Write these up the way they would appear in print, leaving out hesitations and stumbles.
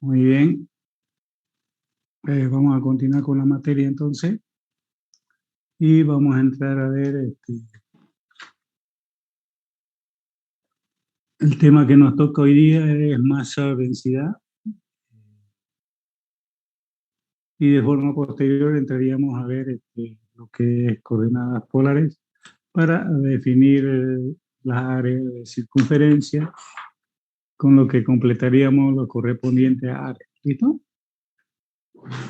Muy bien. Vamos a continuar con la materia entonces y vamos a entrar a ver el tema que nos toca hoy día es masa, densidad, y de forma posterior entraríamos a ver lo que es coordenadas polares para definir las áreas de circunferencia con lo que completaríamos lo correspondiente a áreas. ¿Listo?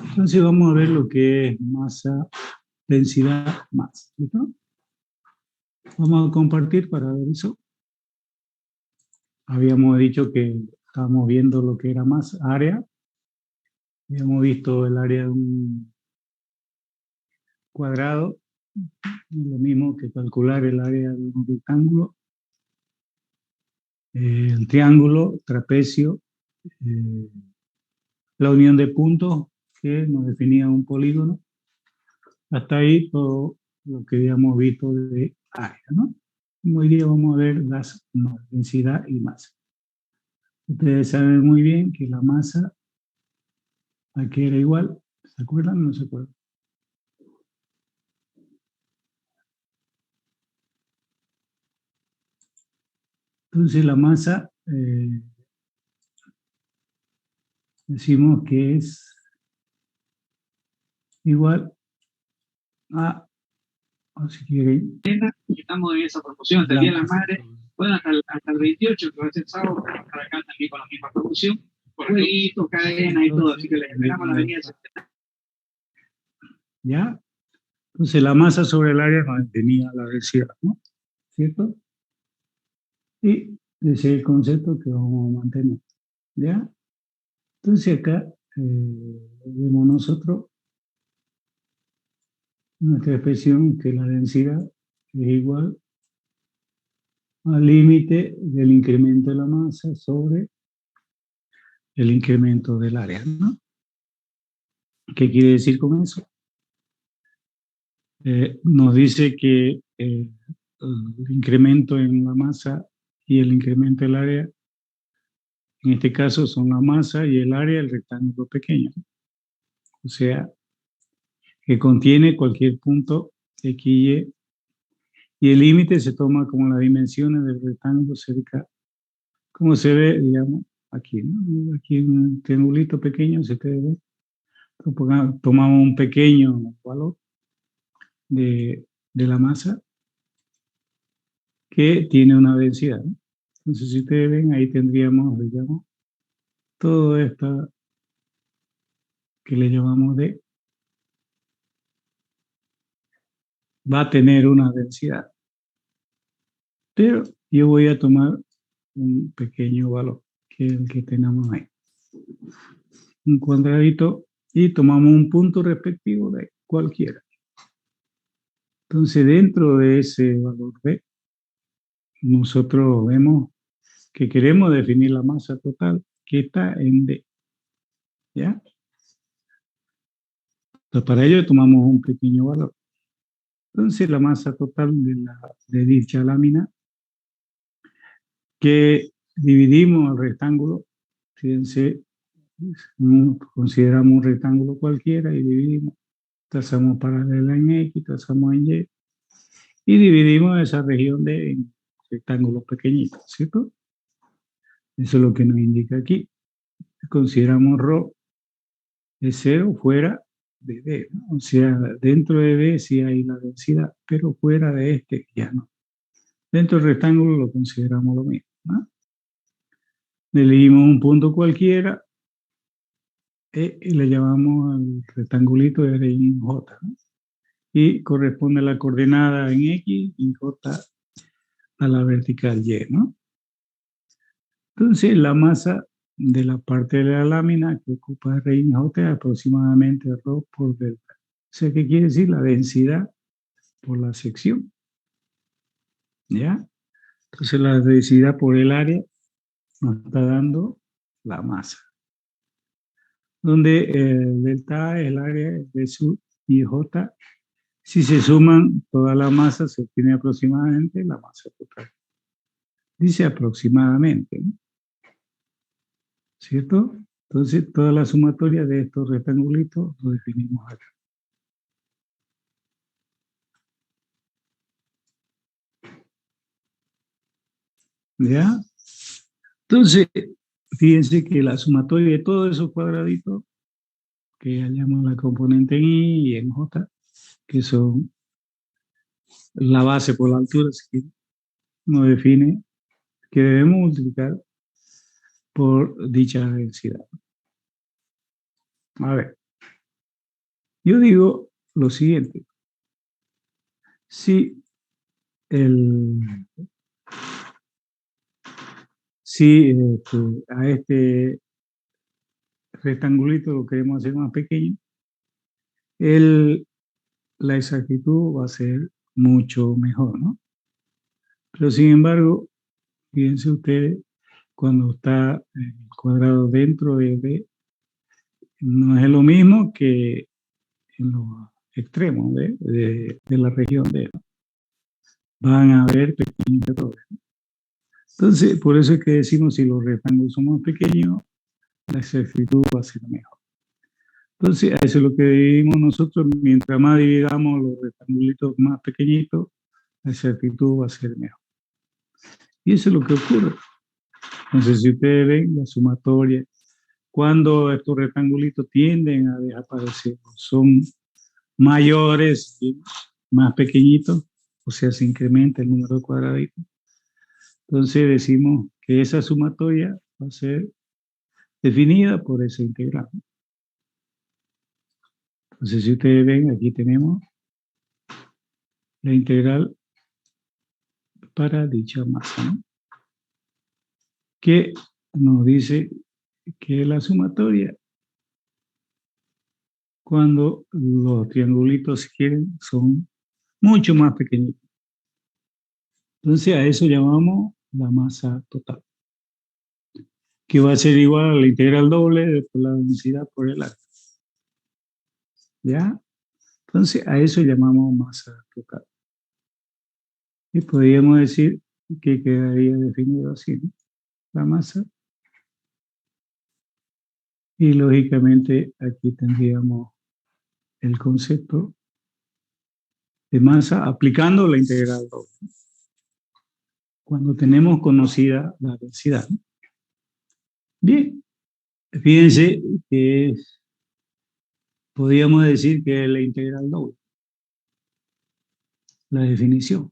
Entonces vamos a ver lo que es masa, densidad, masa. ¿Listo? Vamos a compartir para ver eso. Habíamos dicho que estábamos viendo lo que era más área. Habíamos visto el área de un cuadrado, lo mismo que calcular el área de un rectángulo, el triángulo, trapecio, eh, la unión de puntos que nos definía un polígono. Hasta ahí todo lo que habíamos visto de área, ¿no? Hoy día vamos a ver las densidad y masa. Ustedes saben muy bien que la masa aquí era igual. ¿Se acuerdan o no se acuerdan? Entonces la masa decimos que es igual a, o si quieren, Estamos en esa proporción hasta el Día de la Madre, bueno, hasta el 28, que va a ser sábado, para estar acá también con la misma proporción, jueguitos, cadena y todo, así que les esperamos la venida. ¿Ya? Entonces la masa sobre el área nos tenía la densidad, ¿no? ¿Cierto? Y ese es el concepto que vamos a mantener, ¿ya? Entonces acá vemos nosotros nuestra expresión que la densidad es igual al límite del incremento de la masa sobre el incremento del área, ¿no? ¿Qué quiere decir con eso? Nos dice que el incremento en la masa y el incremento del área, en este caso son la masa y el área del rectángulo pequeño, o sea, que contiene cualquier punto X, y el límite se toma como las dimensiones del rectángulo cerca, como se ve, digamos, aquí, ¿no? Aquí en un triangulito pequeño se puede ver. Tomamos un pequeño valor de la masa que tiene una densidad, ¿no? Entonces, si ustedes ven, ahí tendríamos, digamos, todo esto que le llamamos D, va a tener una densidad. Pero yo voy a tomar un pequeño valor, que es el que tenemos ahí. Un cuadradito, y tomamos un punto respectivo de cualquiera. Entonces, dentro de ese valor D, nosotros vemos que queremos definir la masa total, que está en D. ¿Ya? Entonces, para ello tomamos un pequeño valor. Entonces, la masa total de dicha lámina, que dividimos el rectángulo, fíjense, consideramos un rectángulo cualquiera y dividimos, trazamos paralela en X, trazamos en Y, y dividimos esa región de rectángulos pequeñitos, ¿cierto? Eso es lo que nos indica aquí. Consideramos ρ de 0 fuera de D, ¿no? O sea, dentro de D sí hay la densidad, pero fuera de este ya no. Dentro del rectángulo lo consideramos lo mismo, ¿no? Elegimos un punto cualquiera y le llamamos al rectangulito R y J, ¿no? Y corresponde a la coordenada en X y J a la vertical Y, ¿no? Entonces, la masa de la parte de la lámina que ocupa R y J es aproximadamente ρ por delta. O sea, ¿qué quiere decir? La densidad por la sección, ¿ya? Entonces, la densidad por el área nos está dando la masa, donde delta A es el área de su y J. Si se suman toda la masa, se obtiene aproximadamente la masa total. Dice aproximadamente, ¿no? ¿Cierto? Entonces, toda la sumatoria de estos rectangulitos lo definimos acá. ¿Ya? Entonces, fíjense que la sumatoria de todos esos cuadraditos, que hallamos la componente en I y en J, que son la base por la altura, así que nos define que debemos multiplicar por dicha densidad. A ver, yo digo lo siguiente. Si a este rectangulito lo queremos hacer más pequeño, la exactitud va a ser mucho mejor, ¿no? Pero sin embargo, fíjense ustedes, cuando está el cuadrado dentro de B, no es lo mismo que en los extremos de la región D, ¿no? Van a haber pequeños errores. Entonces, por eso es que decimos, si los rectángulos son más pequeños, la exactitud va a ser mejor. Entonces, eso es lo que dividimos nosotros. Mientras más dividamos los rectangulitos más pequeñitos, la exactitud va a ser mejor. Y eso es lo que ocurre. Entonces, si ustedes ven la sumatoria, cuando estos rectangulitos tienden a desaparecer, son mayores y más pequeñitos, o sea, se incrementa el número de cuadraditos. Entonces decimos que esa sumatoria va a ser definida por esa integral. Entonces, si ustedes ven, aquí tenemos la integral para dicha masa, ¿no? Que nos dice que la sumatoria, cuando los triangulitos quieren, son mucho más pequeñitos. Entonces, a eso llamamos la masa total, que va a ser igual a la integral doble de la densidad por el área. ¿Ya? Entonces, a eso llamamos masa total. Y podríamos decir que quedaría definido así, ¿no? La masa. Y lógicamente aquí tendríamos el concepto de masa aplicando la integral doble, cuando tenemos conocida la densidad, ¿no? Bien, fíjense que podríamos decir que es la integral doble, la definición.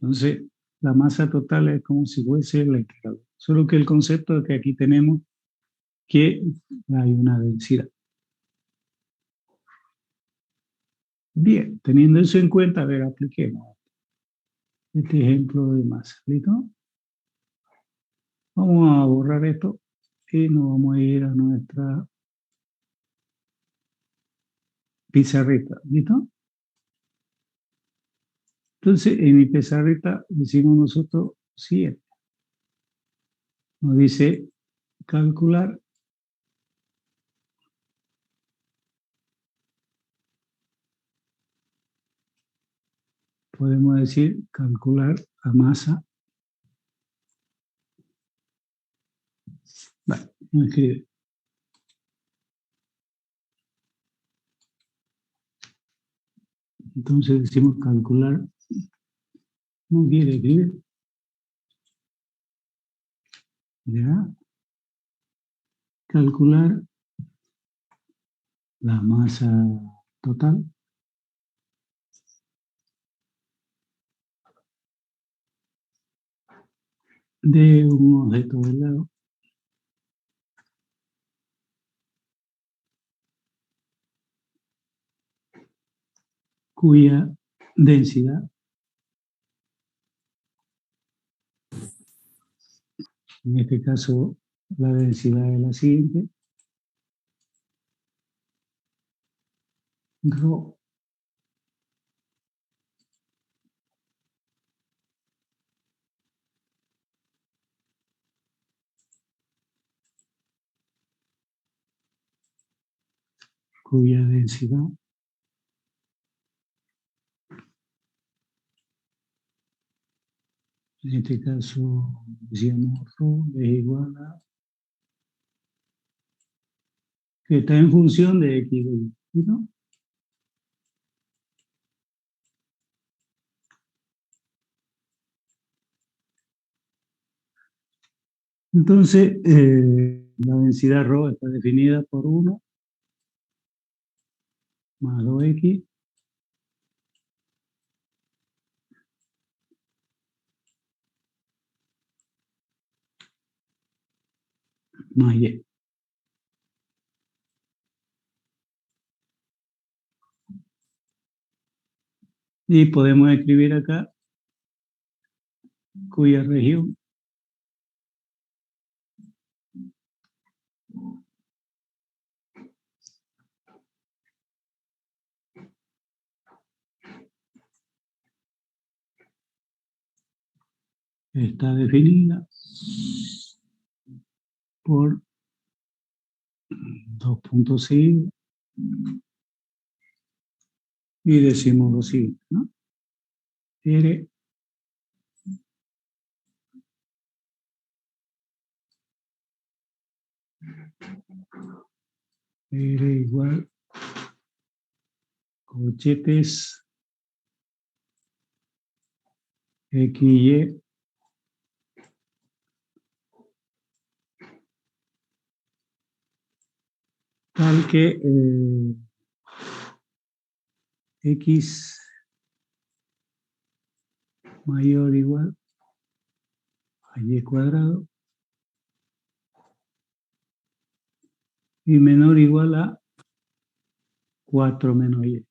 Entonces, la masa total es como si fuese la integral. Solo que el concepto es que aquí tenemos que hay una densidad. Bien, teniendo eso en cuenta, a ver, apliquemos este ejemplo de masa. ¿Listo? Vamos a borrar esto y nos vamos a ir a nuestra pizarrita. ¿Listo? Entonces, en mi pizarrita decimos nosotros 7. Nos dice calcular podemos decir calcular la masa. Vale, no escribe. Entonces decimos calcular, no quiere escribir, ¿ya? Calcular la masa total de un objeto delgado cuya densidad, en este caso la densidad es la siguiente, ρ cuya densidad en este caso decíamos ρ es igual a que está en función de X de Y, ¿no? Entonces, la densidad ρ está definida por 1 más 2X más Y. Y podemos escribir acá cuya región está definida por 2.6 y decimos lo siguiente, ¿no? R igual corchetes X, Y tal que X mayor o igual a Y cuadrado y menor o igual a 4 menos Y.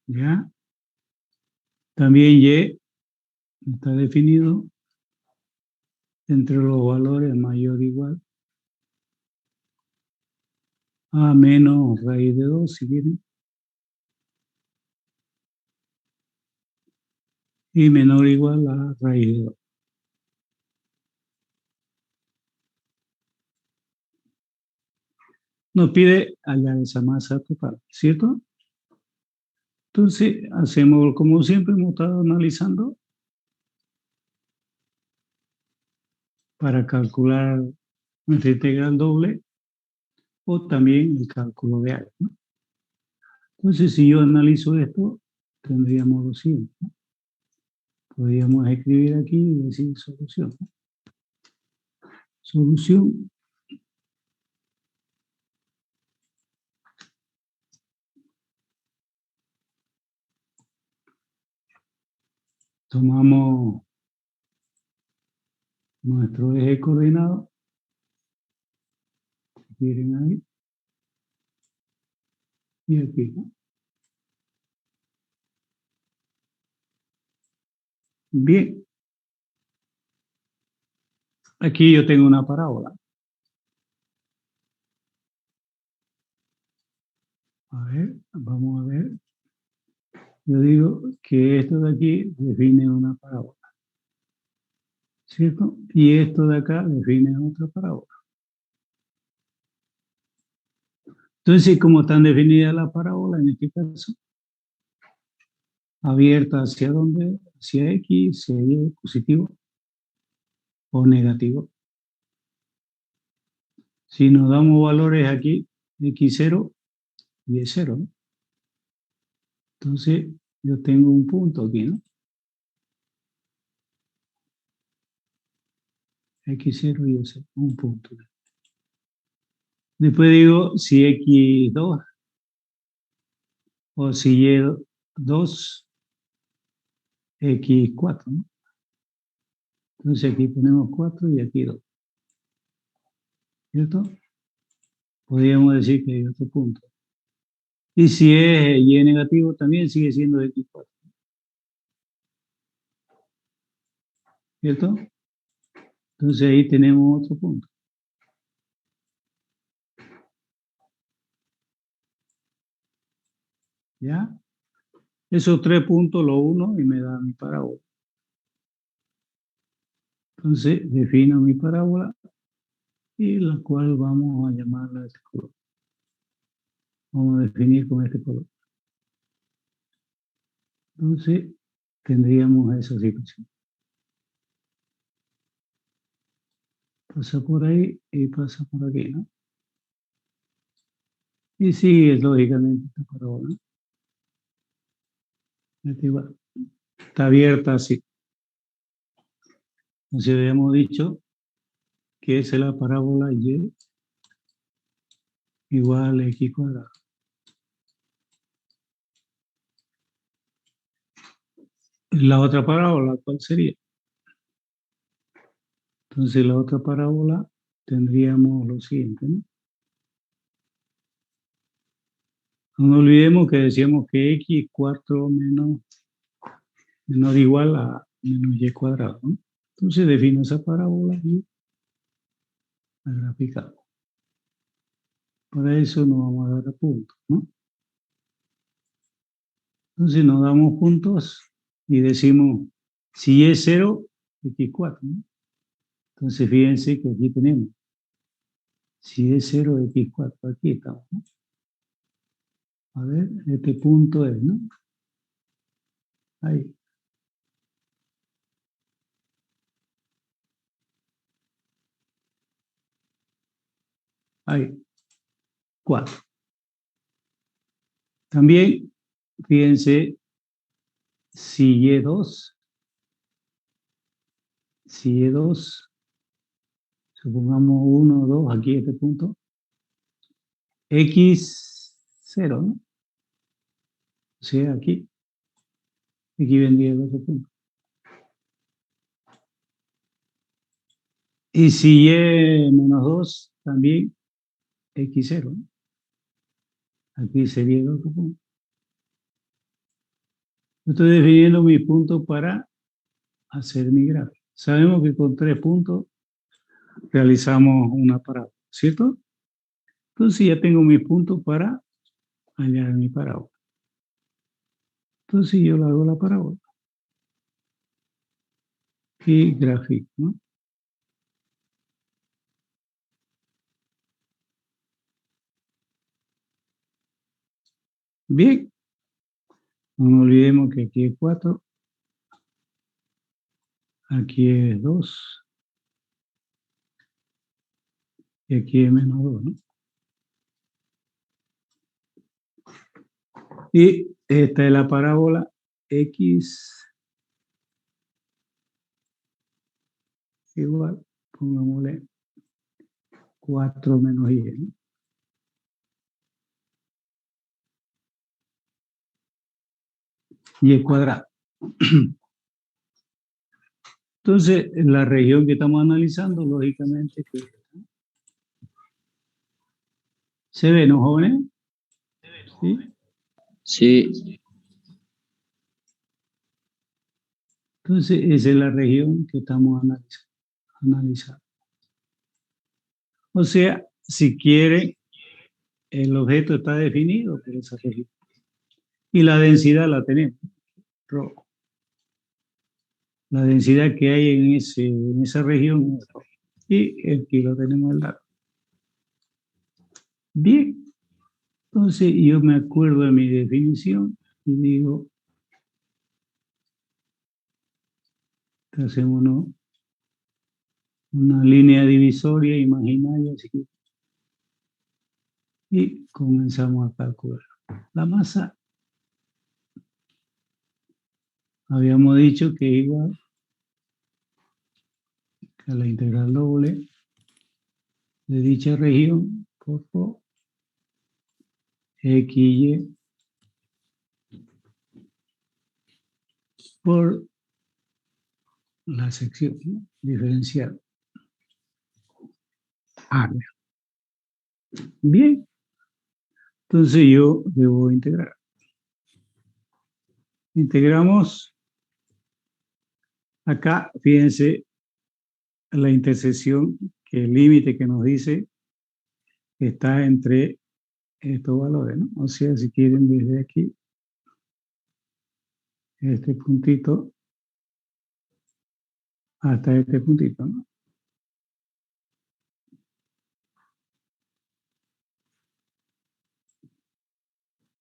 ¿Ya? También Y está definido entre los valores mayor o igual a menos raíz de 2, si quieren, y menor o igual a raíz de 2. Nos pide hallar esa masa total, ¿cierto? Entonces, hacemos como siempre hemos estado analizando para calcular nuestra integral doble o también el cálculo de área, ¿no? Entonces, si yo analizo esto, tendríamos lo siguiente, ¿no? Podríamos escribir aquí y decir solución, ¿no? Solución tomamos nuestro eje coordinado, si quieren ahí, y aquí, ¿no? Bien, aquí yo tengo una parábola. A ver, vamos a ver. Yo digo que esto de aquí define una parábola, ¿cierto? Y esto de acá define otra parábola. Entonces, como están definidas las parábolas, en este caso, abierta hacia dónde, hacia X, hacia Y, positivo o negativo. Si nos damos valores aquí, X0 y Y0, ¿no? Entonces, yo tengo un punto aquí, ¿no? X0 y Y0, un punto. Después digo si X2 o si Y2, X4, ¿no? Entonces aquí ponemos 4 y aquí 2, ¿cierto? Podríamos decir que hay otro punto. Y si es Y negativo, también sigue siendo X4, ¿cierto? Entonces ahí tenemos otro punto. ¿Ya? Esos 3 puntos lo uno y me da mi parábola. Entonces defino mi parábola y la cual vamos a llamarla de este color. Vamos a definir con este color. Entonces tendríamos esa situación. Pasa por ahí y pasa por aquí, ¿no? Y sigue lógicamente esta parábola, ¿no? Esta igual, está abierta así. Entonces habíamos dicho que esa es la parábola y igual a x cuadrado. La otra parábola, ¿cuál sería? Entonces la otra parábola tendríamos lo siguiente, ¿no? No olvidemos que decíamos que x es 4 menor o igual a menos y cuadrado, ¿no? Entonces defino esa parábola y la graficamos. Para eso nos vamos a dar a puntos, ¿no? Entonces nos damos puntos y decimos, si es 0, x4, ¿no? Entonces fíjense que aquí tenemos, si es 0, x4, aquí estamos, ¿no? A ver, este punto es, ¿no? Ahí. Ahí, 4. También, fíjense, si y2, supongamos 1, 2, aquí este punto, x0, ¿no? O sea, aquí vendría el otro punto. Y si y menos 2, también x0, ¿no? Aquí sería el otro punto. Estoy definiendo mi punto para hacer mi gráfico. Sabemos que con 3 puntos realizamos una parábola, ¿cierto? Entonces ya tengo mis puntos para hallar mi parábola. Entonces yo le hago la parábola y gráfico, ¿no? Bien, no olvidemos que aquí es 4, aquí es 2 y aquí es menos 2, ¿no? Y esta es la parábola x igual, pongámosle 4 menos y, ¿no? Y el cuadrado. Entonces, la región que estamos analizando, lógicamente, que se ve, ¿no, jóvenes? ¿Sí? Sí. Entonces, esa es la región que estamos analizando. O sea, si quiere, el objeto está definido por esa región. Y la densidad la tenemos, rojo. La densidad que hay en esa región es rojo. Y aquí lo tenemos al lado. Bien, entonces yo me acuerdo de mi definición y digo, hacemos una línea divisoria imaginaria así, y comenzamos a calcular. La masa, habíamos dicho que es igual a la integral doble de dicha región por XY por la sección, ¿no? Diferencial. Área. Bien, entonces yo debo integrar. Integramos acá, fíjense la intersección, que el límite que nos dice está entre estos valores, ¿no? O sea, si quieren desde aquí, este puntito, hasta este puntito, ¿no?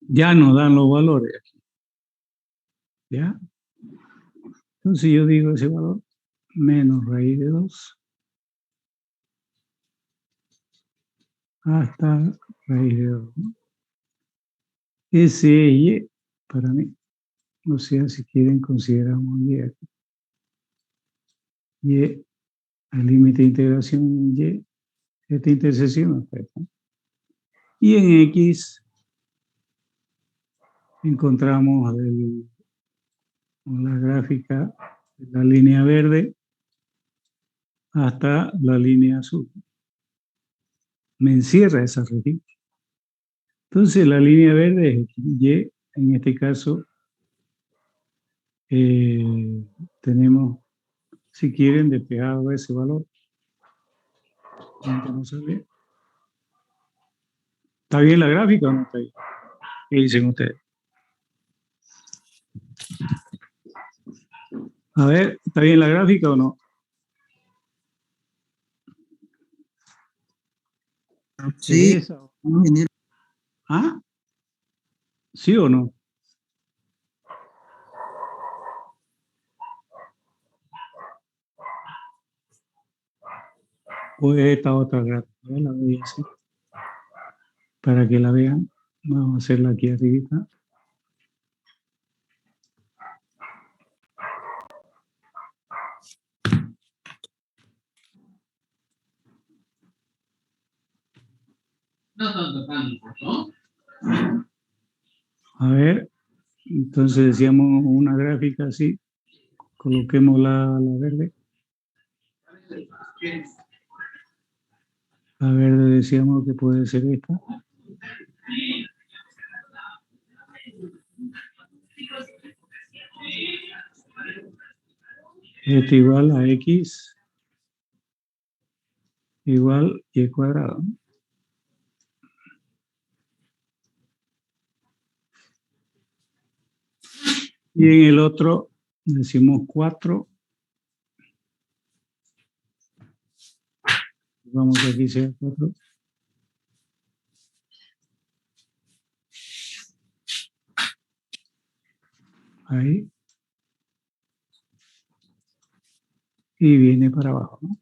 Ya nos dan los valores aquí. ¿Ya? Entonces yo digo ese valor menos raíz de 2 hasta raíz de 2. ¿No? Ese es Y para mí. O sea, si quieren, consideramos Y aquí. Y el límite de integración Y, esta intersección hasta esta. Y en X encontramos la gráfica de la línea verde hasta la línea azul. Me encierra esa región. Entonces la línea verde es Y, en este caso tenemos, si quieren, despejado ese valor. No sale. ¿Está bien la gráfica o no está bien? ¿Qué dicen ustedes? A ver, ¿está bien la gráfica o no? Sí, ¿Esa o no? ¿Ah? ¿Sí o no? Pues esta otra gráfica, la voy a hacer para que la vean. Vamos a hacerla aquí arriba. A ver, entonces decíamos una gráfica así, coloquemos la verde. La verde decíamos que puede ser esta. Esto igual a X igual Y cuadrado. Y en el otro decimos 4. Vamos a aquí sea 4. Ahí. Y viene para abajo, ¿no?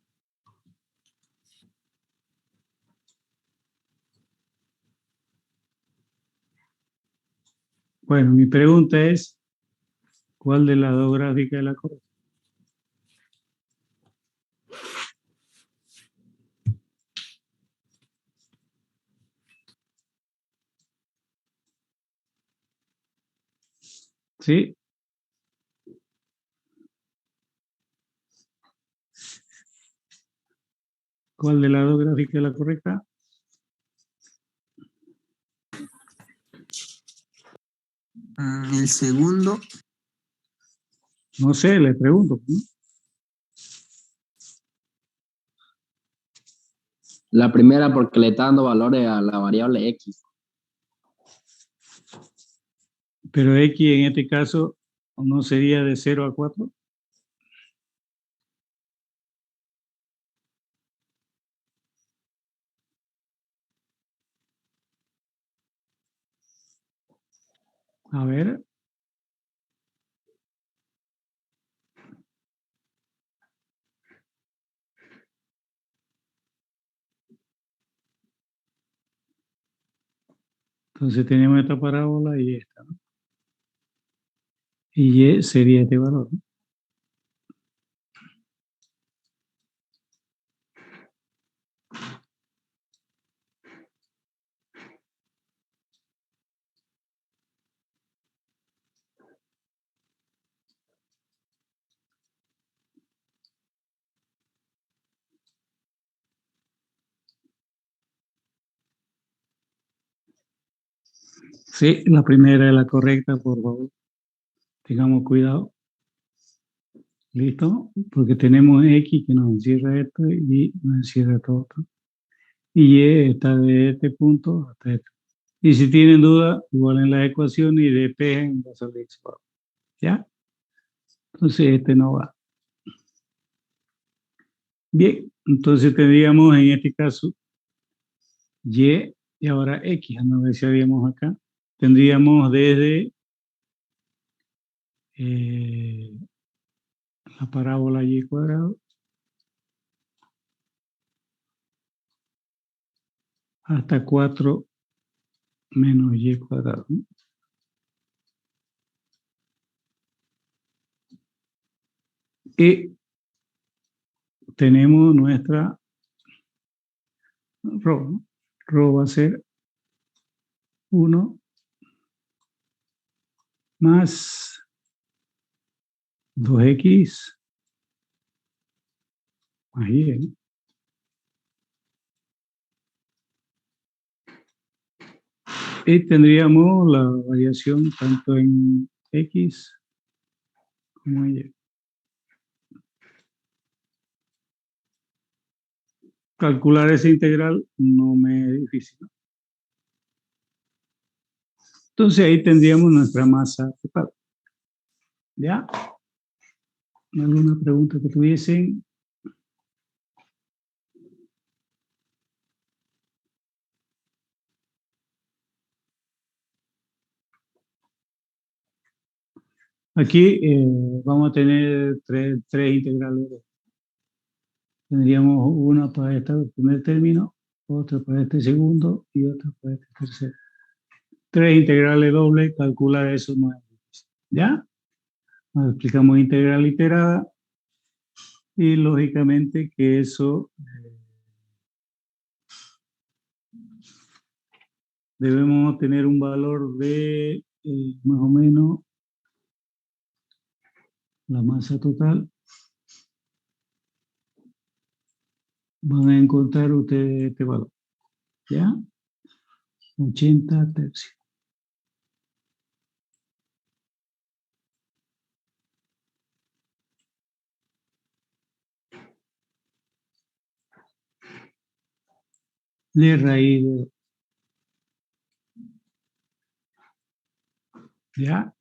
Bueno, mi pregunta es, ¿cuál de las dos gráficas es la correcta? ¿Sí? ¿Cuál de las dos gráficas es la correcta? el segundo. No sé, le pregunto, ¿no? La primera porque le está dando valores a la variable X. Pero X en este caso no sería de 0 a 4. A ver. Entonces tenemos esta parábola y esta, ¿no? Y Y sería este valor, ¿no? Sí, la primera es la correcta, por favor. Tengamos cuidado. ¿Listo? Porque tenemos X que nos encierra esto y nos encierra todo esto. Y Y está de este punto hasta este. Y si tienen duda, igual en las ecuaciones y despejen, va a salir X. ¿Ya? Entonces este no va. Bien, entonces tendríamos en este caso Y y ahora X. A ver si habíamos acá. Tendríamos desde la parábola Y cuadrado hasta 4 menos y cuadrado, ¿no? Y tenemos nuestra ρ, ¿no? Ρ va a ser 1 más 2x más y, ¿no? Y tendríamos la variación tanto en x como en y. Calcular esa integral no me es difícil, ¿no? Entonces ahí tendríamos nuestra masa total. ¿Ya? ¿Alguna pregunta que tuviesen? Aquí vamos a tener tres integrales. Tendríamos una para este primer término, otra para este segundo y otra para este tercero. 3 integrales dobles, calcular eso no es difícil. ¿Ya? Nos explicamos integral iterada y lógicamente que eso debemos tener un valor de más o menos la masa total. Van a encontrar ustedes este valor. ¿Ya? 80 tercios. De raíz de... ¿Ya?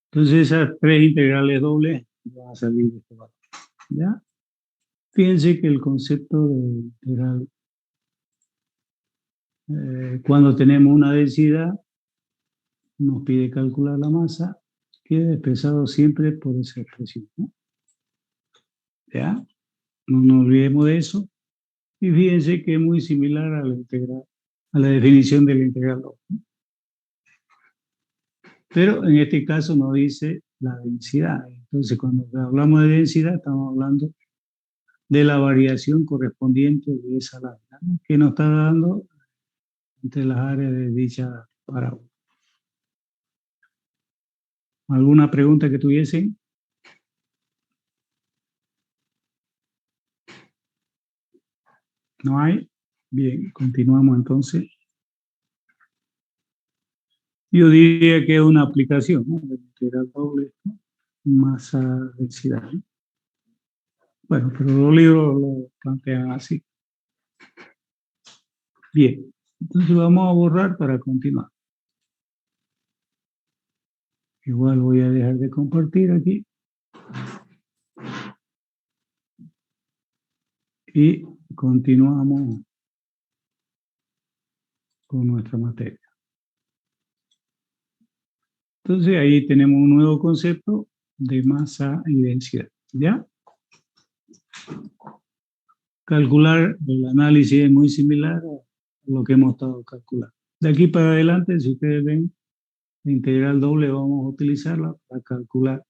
Entonces esas 3 integrales dobles van a salir de este valor. ¿Ya? Fíjense que el concepto de integral, cuando tenemos una densidad, nos pide calcular la masa, queda expresado siempre por esa expresión, ¿no? ¿Ya? No nos olvidemos de eso. Y fíjense que es muy similar a la integral, a la definición de la integral doble. Pero en este caso nos dice la densidad. Entonces, cuando hablamos de densidad, estamos hablando de la variación correspondiente de esa lámina, ¿no? Que nos está dando entre las áreas de dicha parábola. ¿Alguna pregunta que tuviesen? ¿No hay? Bien, continuamos entonces. Yo diría que es una aplicación, ¿no? De integral doble, ¿no? Masa densidad, ¿no? Bueno, pero los libros lo plantean así. Bien, entonces vamos a borrar para continuar. Igual voy a dejar de compartir aquí. Y continuamos con nuestra materia. Entonces ahí tenemos un nuevo concepto de masa y densidad. ¿Ya? Calcular el análisis es muy similar a lo que hemos estado calculando. De aquí para adelante, si ustedes ven, la integral doble vamos a utilizarla para calcular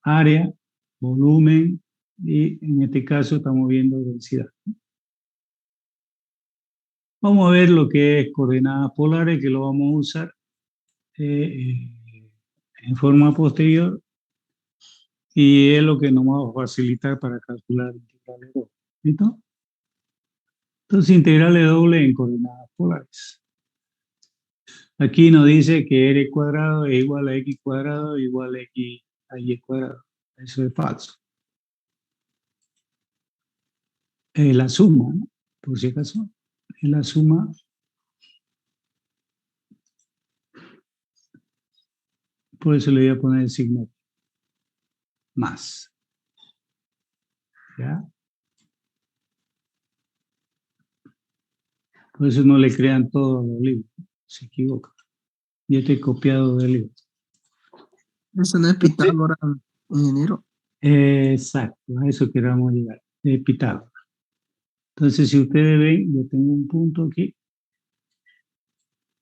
área, volumen y en este caso estamos viendo densidad. Vamos a ver lo que es coordenadas polares, que lo vamos a usar en forma posterior y es lo que nos va a facilitar para calcular integrales dobles. ¿Listo? Entonces, integrales dobles en coordenadas polares. Aquí nos dice que r cuadrado es igual a x cuadrado igual a x a y cuadrado. Eso es falso. La suma, ¿no? Por si acaso, es la suma por eso le voy a poner el signo más. ¿Ya? Por eso no le crean todos los libros, se equivocan. Yo estoy copiado del libro. Eso no es Pitágoras, ingeniero. Exacto, a eso queramos llegar, de Pitágoras. Entonces, si ustedes ven, yo tengo un punto aquí,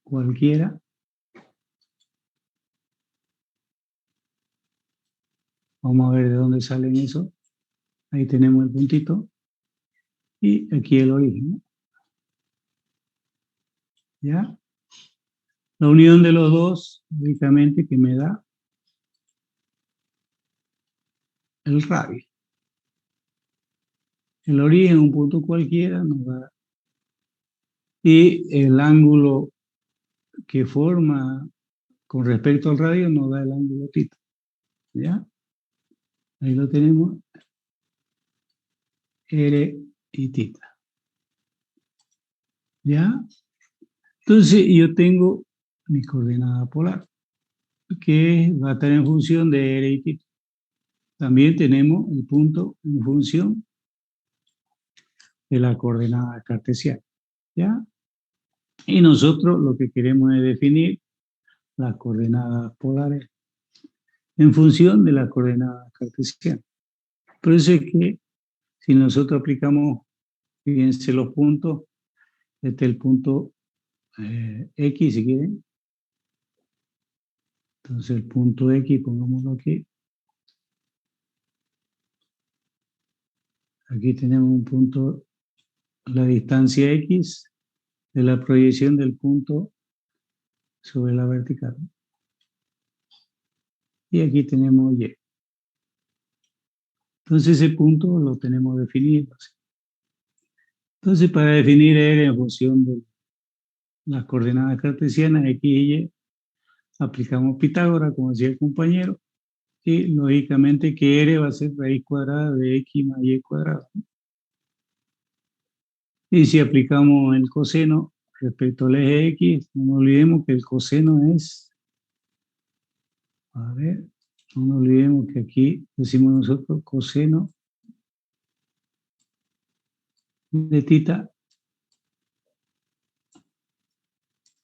cualquiera. Vamos a ver de dónde salen eso. Ahí tenemos el puntito. Y aquí el origen, ¿no? ¿Ya? La unión de los dos, únicamente que me da el radio. El origen, un punto cualquiera, nos da. Y el ángulo que forma con respecto al radio nos da el ángulo tita. ¿Ya? Ahí lo tenemos. R y tita. ¿Ya? Entonces yo tengo mi coordenada polar, que va a estar en función de R y tita. También tenemos el punto en función de la coordenada cartesiana. ¿Ya? Y nosotros lo que queremos es definir las coordenadas polares en función de las coordenadas cartesianas. Por eso es que si nosotros aplicamos, fíjense los puntos, este es el punto X si quieren. Entonces el punto X, pongámoslo aquí. Aquí tenemos un punto, la distancia X de la proyección del punto sobre la vertical. Y aquí tenemos Y. Entonces ese punto lo tenemos definido. Entonces para definir R en función de las coordenadas cartesianas X y Y, aplicamos Pitágoras, como decía el compañero, y lógicamente que R va a ser raíz cuadrada de X más Y cuadrado. Y si aplicamos el coseno respecto al eje X, no nos olvidemos que el coseno es, a ver, no nos olvidemos que aquí decimos nosotros coseno de tita,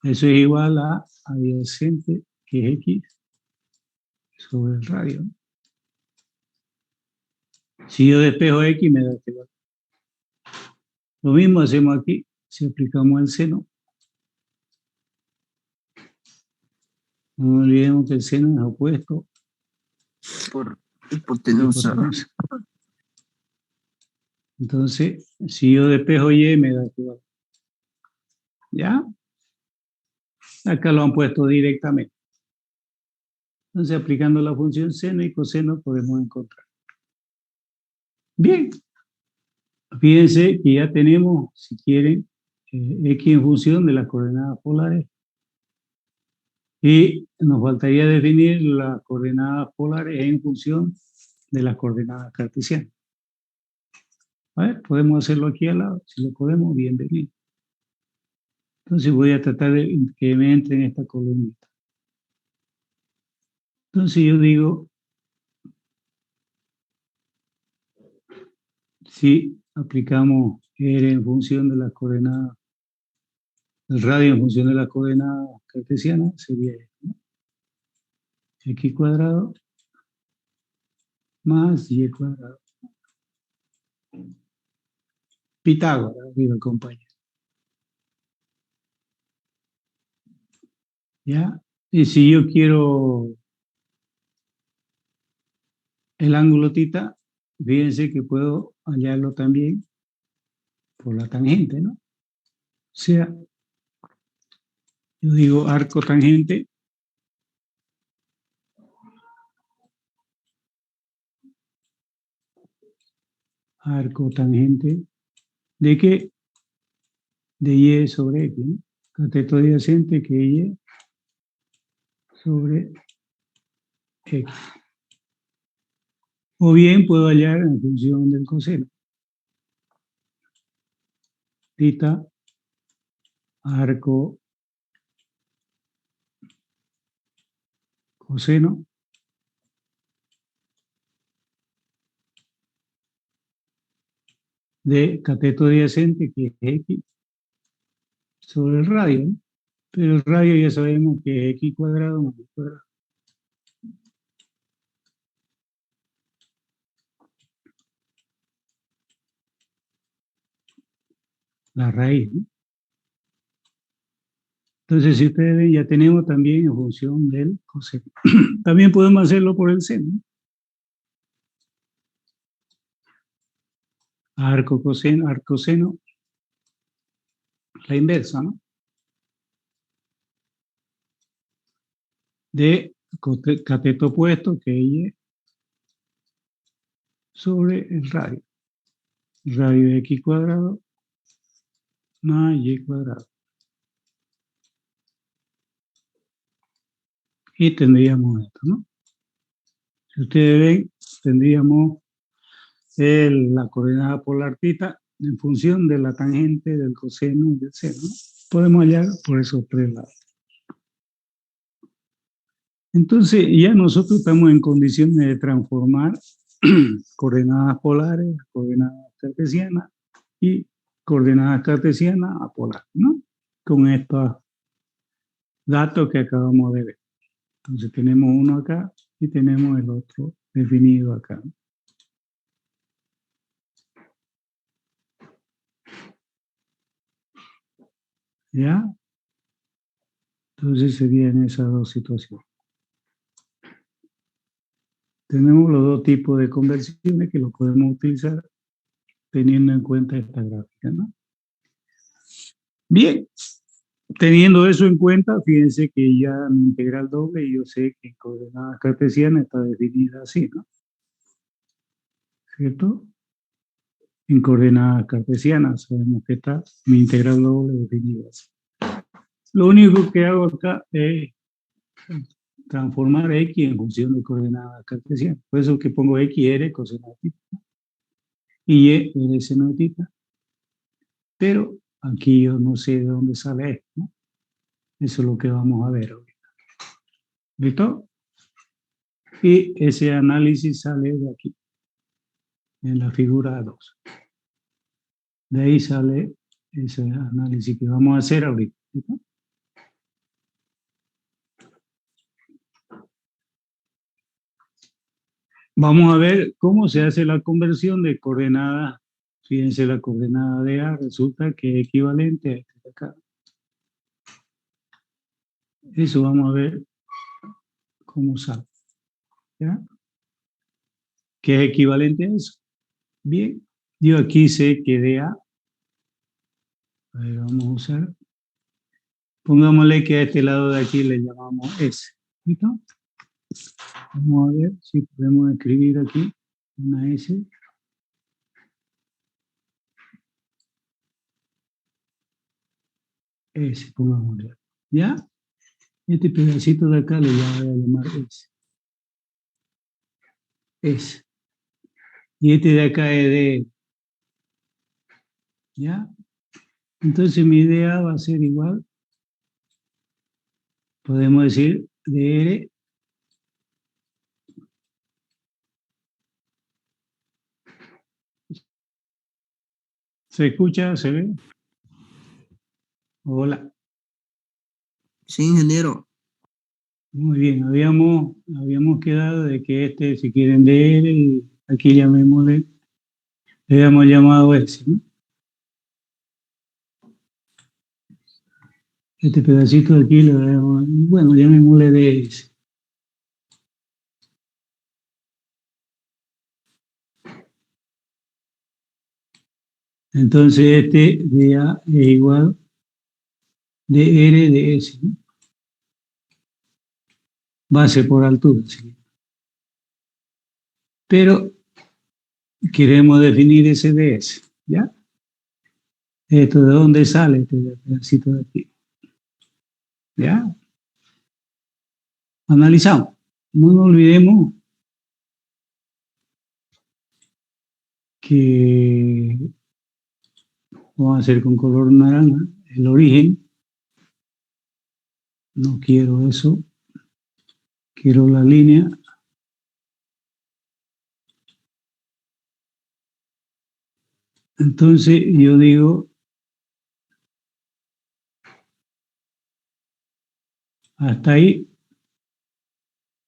eso es igual a adyacente, que es X, sobre el radio. Si yo despejo X, me da este valor. Lo mismo hacemos aquí, si aplicamos el seno. No nos olvidemos que el seno es opuesto Por a hipotenusa. la hipotenusa. Entonces, si yo despejo Y, me da este valor. ¿Ya? Acá lo han puesto directamente. Entonces, aplicando la función seno y coseno, podemos encontrar. Bien. Fíjense que ya tenemos, si quieren, X en función de las coordenadas polares. Y nos faltaría definir las coordenadas polares en función de las coordenadas cartesianas. A ver, podemos hacerlo aquí al lado. Si lo podemos, bienvenido. Entonces voy a tratar de que me entre en esta columnita. Entonces yo digo, si aplicamos R en función de las coordenadas, el radio en función de las coordenadas cartesianas, sería esto, ¿no? X cuadrado más Y cuadrado. Pitágoras, digo el compañero. ¿Ya? Y si yo quiero el ángulo tita, fíjense que puedo hallarlo también por la tangente, ¿no? O sea, yo digo arco tangente ¿de qué? De Y sobre X, ¿no? Cateto adyacente que Y sobre X. O bien puedo hallar en función del coseno. Tita, arco, coseno de cateto adyacente que es X sobre el radio, ¿no? Pero el radio ya sabemos que es X cuadrado más Y cuadrado. la raíz, ¿no? Entonces, si ustedes ven, ya tenemos también en función del coseno. También podemos hacerlo por el seno. Arco, coseno, la inversa, ¿no? De cateto opuesto, que es Y, sobre el radio. El radio de X cuadrado más Y cuadrado. Y tendríamos esto, ¿no? Si ustedes ven, tendríamos la coordenada polar θ en función de la tangente del coseno y del seno, ¿no? Podemos hallar por esos tres lados. Entonces, ya nosotros estamos en condiciones de transformar coordenadas polares, coordenadas cartesianas y coordenadas cartesianas a polares, ¿no? Con estos datos que acabamos de ver. Entonces, tenemos uno acá y tenemos el otro definido acá, ¿no? ¿Ya? Entonces serían esas dos situaciones. Tenemos los dos tipos de conversiones que lo podemos utilizar teniendo en cuenta esta gráfica, ¿no? Bien, teniendo eso en cuenta, fíjense que ya mi integral doble, y yo sé que en coordenadas cartesianas está definida así, ¿no? ¿Cierto? En coordenadas cartesianas sabemos que está mi integral doble definida así. Lo único que hago acá es transformar X en función de coordenadas cartesianas. Por eso que pongo X, R, coseno de θ. Y Y, R, seno de θ. Pero aquí yo no sé de dónde sale esto, ¿no? Eso es lo que vamos a ver ahorita. ¿Listo? Y ese análisis sale de aquí, en la figura 2. De ahí sale ese análisis que vamos a hacer ahorita. ¿Listo? Vamos a ver cómo se hace la conversión de coordenadas. Fíjense, la coordenada de A resulta que es equivalente a este de acá. Eso vamos a ver cómo sale. ¿Ya? ¿Qué es equivalente a eso? Bien, yo aquí sé que de A, vamos a usar, pongámosle que a este lado de aquí le llamamos S. ¿Listo? Vamos a ver si podemos escribir aquí una S. S, pongámosle. ¿Ya? Este pedacito de acá le voy a llamar S. S. Y este de acá es D. ¿Ya? Entonces mi idea va a ser igual. Podemos decir DR. ¿Se escucha? ¿Se ve? Hola. Sí, ingeniero. Muy bien, habíamos quedado de que este, si quieren leer, aquí llamémosle, le habíamos llamado S, ¿no? Este pedacito de aquí le damos, bueno, llamémosle DS. Entonces este DA es igual de R de S, ¿no? Base por altura, ¿sí? Pero queremos definir ese DS, ¿ya? ¿Esto de dónde sale este pedacito de aquí? ¿Ya? Analizamos. No nos olvidemos que vamos a hacer con color naranja el origen. No quiero eso. Quiero la línea. Entonces yo digo, hasta ahí,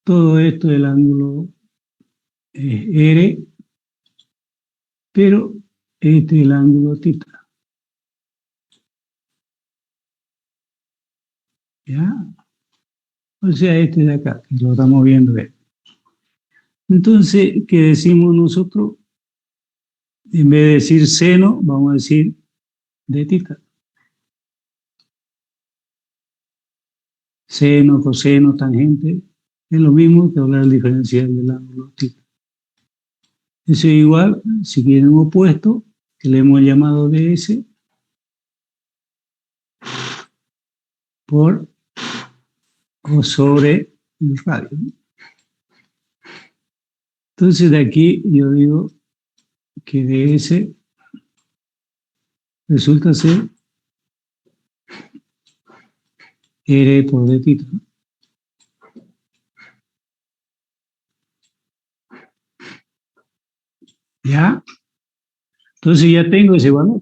todo esto del ángulo es R, pero este es el ángulo θ. ¿Ya? O sea, este de acá, que lo estamos viendo. Entonces, ¿qué decimos nosotros? En vez de decir seno, vamos a decir de tita. Seno, coseno, tangente, es lo mismo que hablar del diferencial del ángulo tita. Eso es igual, si quieren opuesto, que le hemos llamado ds, por o sobre el radio. Entonces de aquí yo digo que ds resulta ser r por d tita. ¿Ya? Entonces ya tengo ese valor.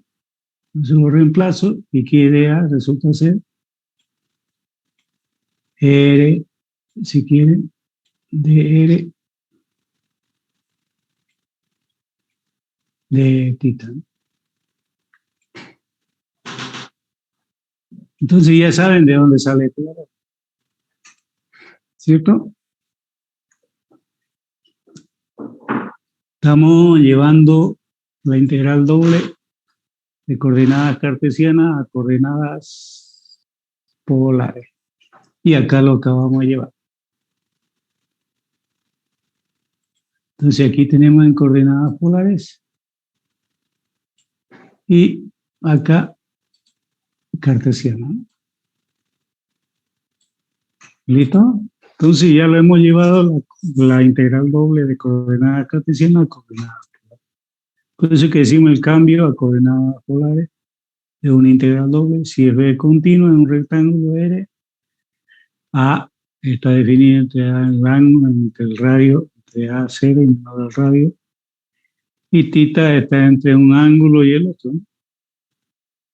Entonces lo reemplazo y que dA resulta ser R, si quieren, dr de tita. Entonces ya saben de dónde sale este valor, ¿cierto? Estamos llevando la integral doble de coordenadas cartesianas a coordenadas polares. Y acá lo acabamos de llevar. Entonces aquí tenemos en coordenadas polares y acá cartesiana. ¿Listo? Entonces ya lo hemos llevado la integral doble de coordenadas cartesianas a coordenadas polares. Por eso es que decimos el cambio a coordenadas polares de una integral doble. Si es B continua en un rectángulo R, A está definido entre A el ángulo, entre el radio, entre A 0 y menor al radio, y tita está entre un ángulo y el otro.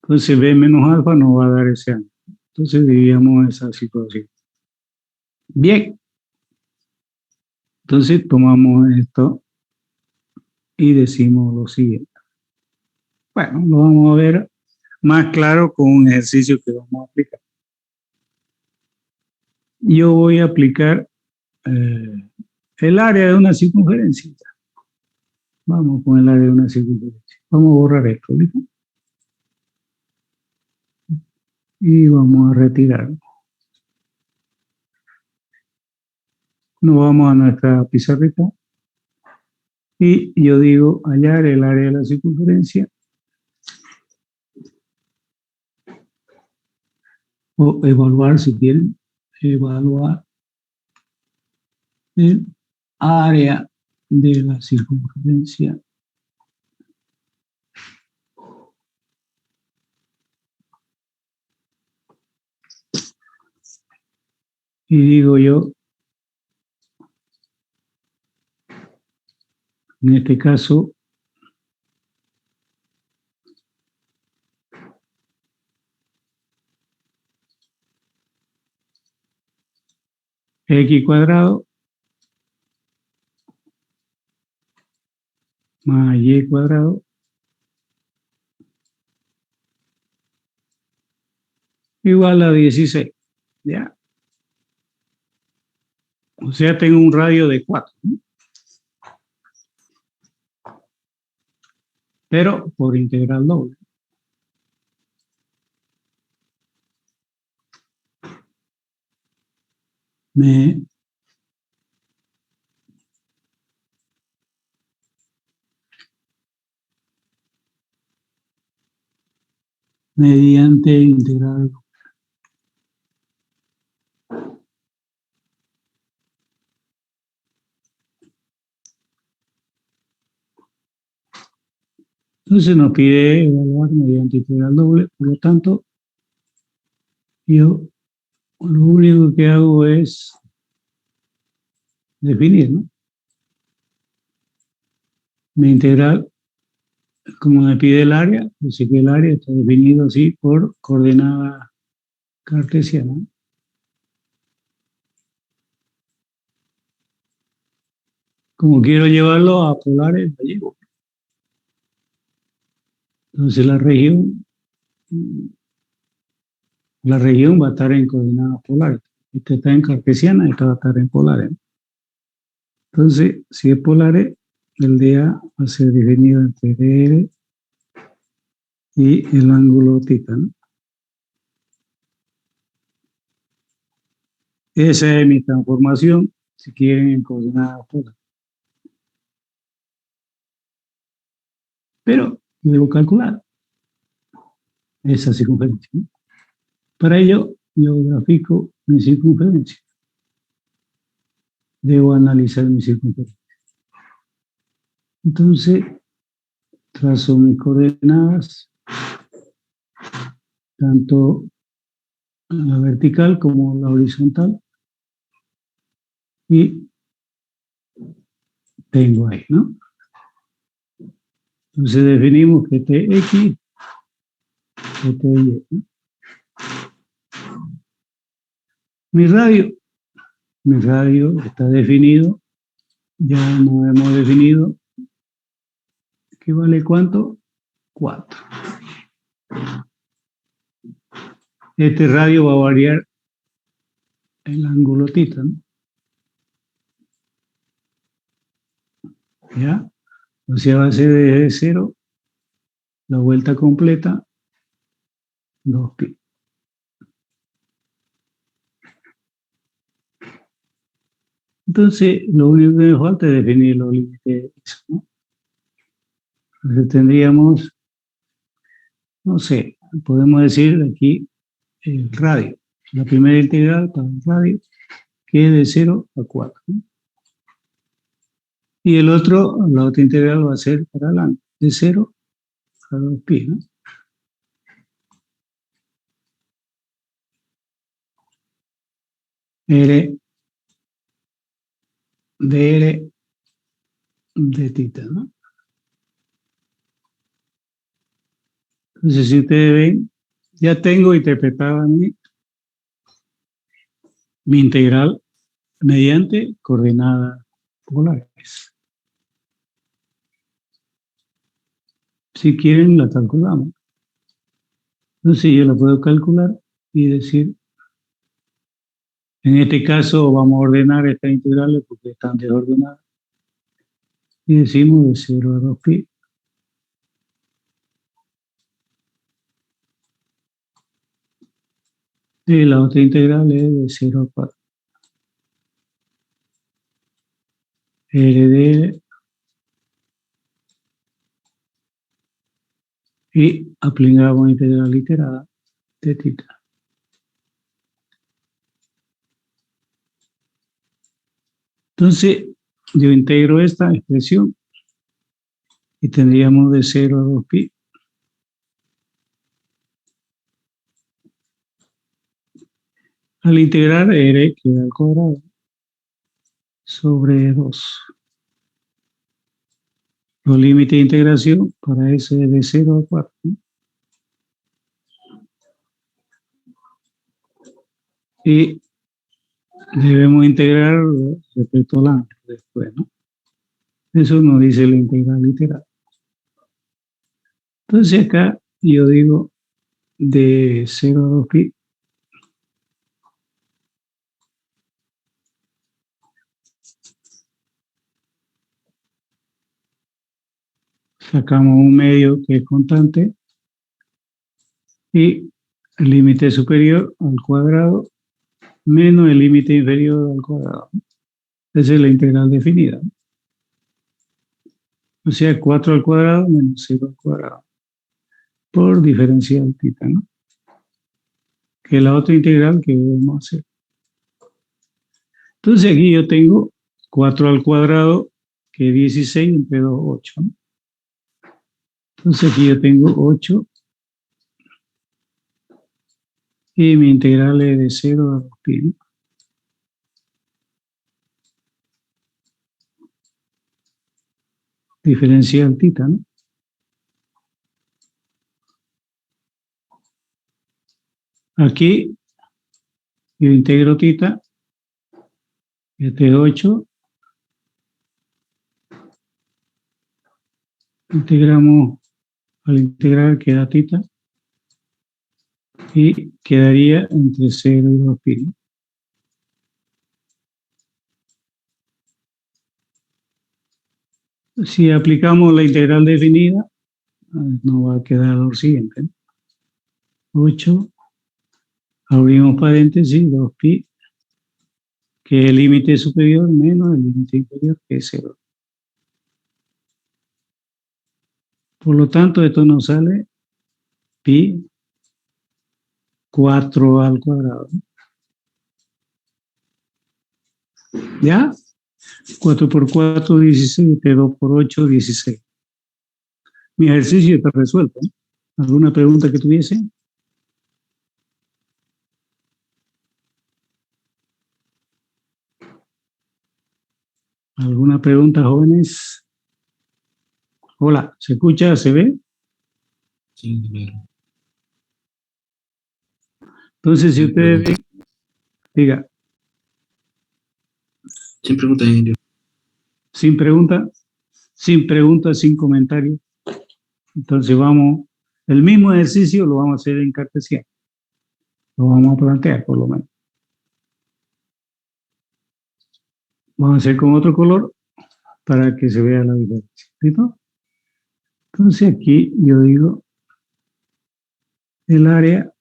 Entonces B menos alfa nos va a dar ese ángulo. Entonces dividimos esa situación. Bien. Entonces tomamos esto y decimos lo siguiente. Bueno, lo vamos a ver más claro con un ejercicio que vamos a aplicar. Yo voy a aplicar el área de una circunferencia. Vamos con el área de una circunferencia. Vamos a borrar esto, ¿listo? Y vamos a retirarlo. Nos vamos a nuestra pizarrita y yo digo hallar el área de la circunferencia o evaluar si quieren, evaluar el área de la circunferencia y digo yo, en este caso, x cuadrado más y cuadrado igual a 16, ¿ya? O sea, tengo un radio de 4, ¿no? Pero por integral doble. Mediante integral. Entonces nos pide evaluar mediante integral doble, por lo tanto, yo lo único que hago es definir, ¿no? Mi integral, como me pide el área, así que el área está definido así por coordenada cartesiana. Como quiero llevarlo a polares, lo llevo. Entonces la región la región va a estar en coordenadas polares. Esta está en cartesiana, esta va a estar en polares. Entonces, si es polares, el dA va a ser definido entre dr y el ángulo θ, ¿no? Esa es mi transformación, si quieren, en coordenadas polares. Pero debo calcular esa circunferencia, ¿no? Para ello, yo grafico mi circunferencia. Debo analizar mi circunferencia. Entonces, trazo mis coordenadas, tanto la vertical como la horizontal, y tengo ahí, ¿no? Entonces definimos que TX, que TY, ¿no? Mi radio está definido, ya nos hemos definido, que vale ¿cuánto? 4. Este radio va a variar el ángulo θ, ¿no? ¿Ya? O sea, va a ser desde 0, la vuelta completa, 2π. Entonces, lo único que me falta es definir los límites de eso, ¿no? Entonces tendríamos, no sé, podemos decir aquí el radio. La primera integral para el radio, que es de 0 a 4, ¿no? Y la otra integral va a ser para adelante, de 0 a 2π, ¿no? R dr de θ, ¿no? Entonces, si ustedes ven, ya tengo interpretada mi integral mediante coordenadas polares. Si quieren, la calculamos. Entonces, yo la puedo calcular y decir, en este caso, vamos a ordenar estas integrales porque están desordenadas. Y decimos de 0 a 2π. Y la otra integral es de 0 a 4. RD y aplicamos integral iterada de θ. Entonces, yo integro esta expresión y tendríamos de 0 a 2π. Al integrar R queda al cuadrado sobre 2. Los límites de integración para S es de 0 a 4. Y debemos integrar respecto al ángulo después, ¿no? Eso nos dice la integral literal. Entonces acá yo digo de 0 a 2π. Sacamos un medio que es constante y el límite superior al cuadrado menos el límite inferior al cuadrado. Esa es la integral definida. O sea, 4 al cuadrado menos 0 al cuadrado por diferencial θ, ¿no? Que es la otra integral que debemos hacer. Entonces aquí yo tengo 4 al cuadrado, que es 16 entre 2, 8, ¿no? Entonces aquí yo tengo 8 y mi integral es de 0 a 2π, ¿no? Diferencial θ, ¿no? Aquí yo integro θ, este es 8, integramos, al integrar queda θ, y quedaría entre 0 y 2pi. Si aplicamos la integral definida, nos va a quedar lo siguiente. 8, abrimos paréntesis, 2pi, que es el límite superior menos el límite inferior, que es 0. Por lo tanto, esto nos sale pi 4 al cuadrado. ¿Ya? 4 por 4, 17, 2 por 8, 16. Mi ejercicio está resuelto. ¿Alguna pregunta que tuviese? ¿Alguna pregunta, jóvenes? Hola, ¿se escucha? ¿Se ve? Sí, claro. Entonces, si ustedes ven, diga, Sin preguntas, ingeniero. sin pregunta, sin comentario. Entonces vamos, el mismo ejercicio lo vamos a hacer en cartesiano. Lo vamos a plantear, por lo menos. Vamos a hacer con otro color para que se vea la diferencia. ¿Listo? Entonces aquí yo digo el área,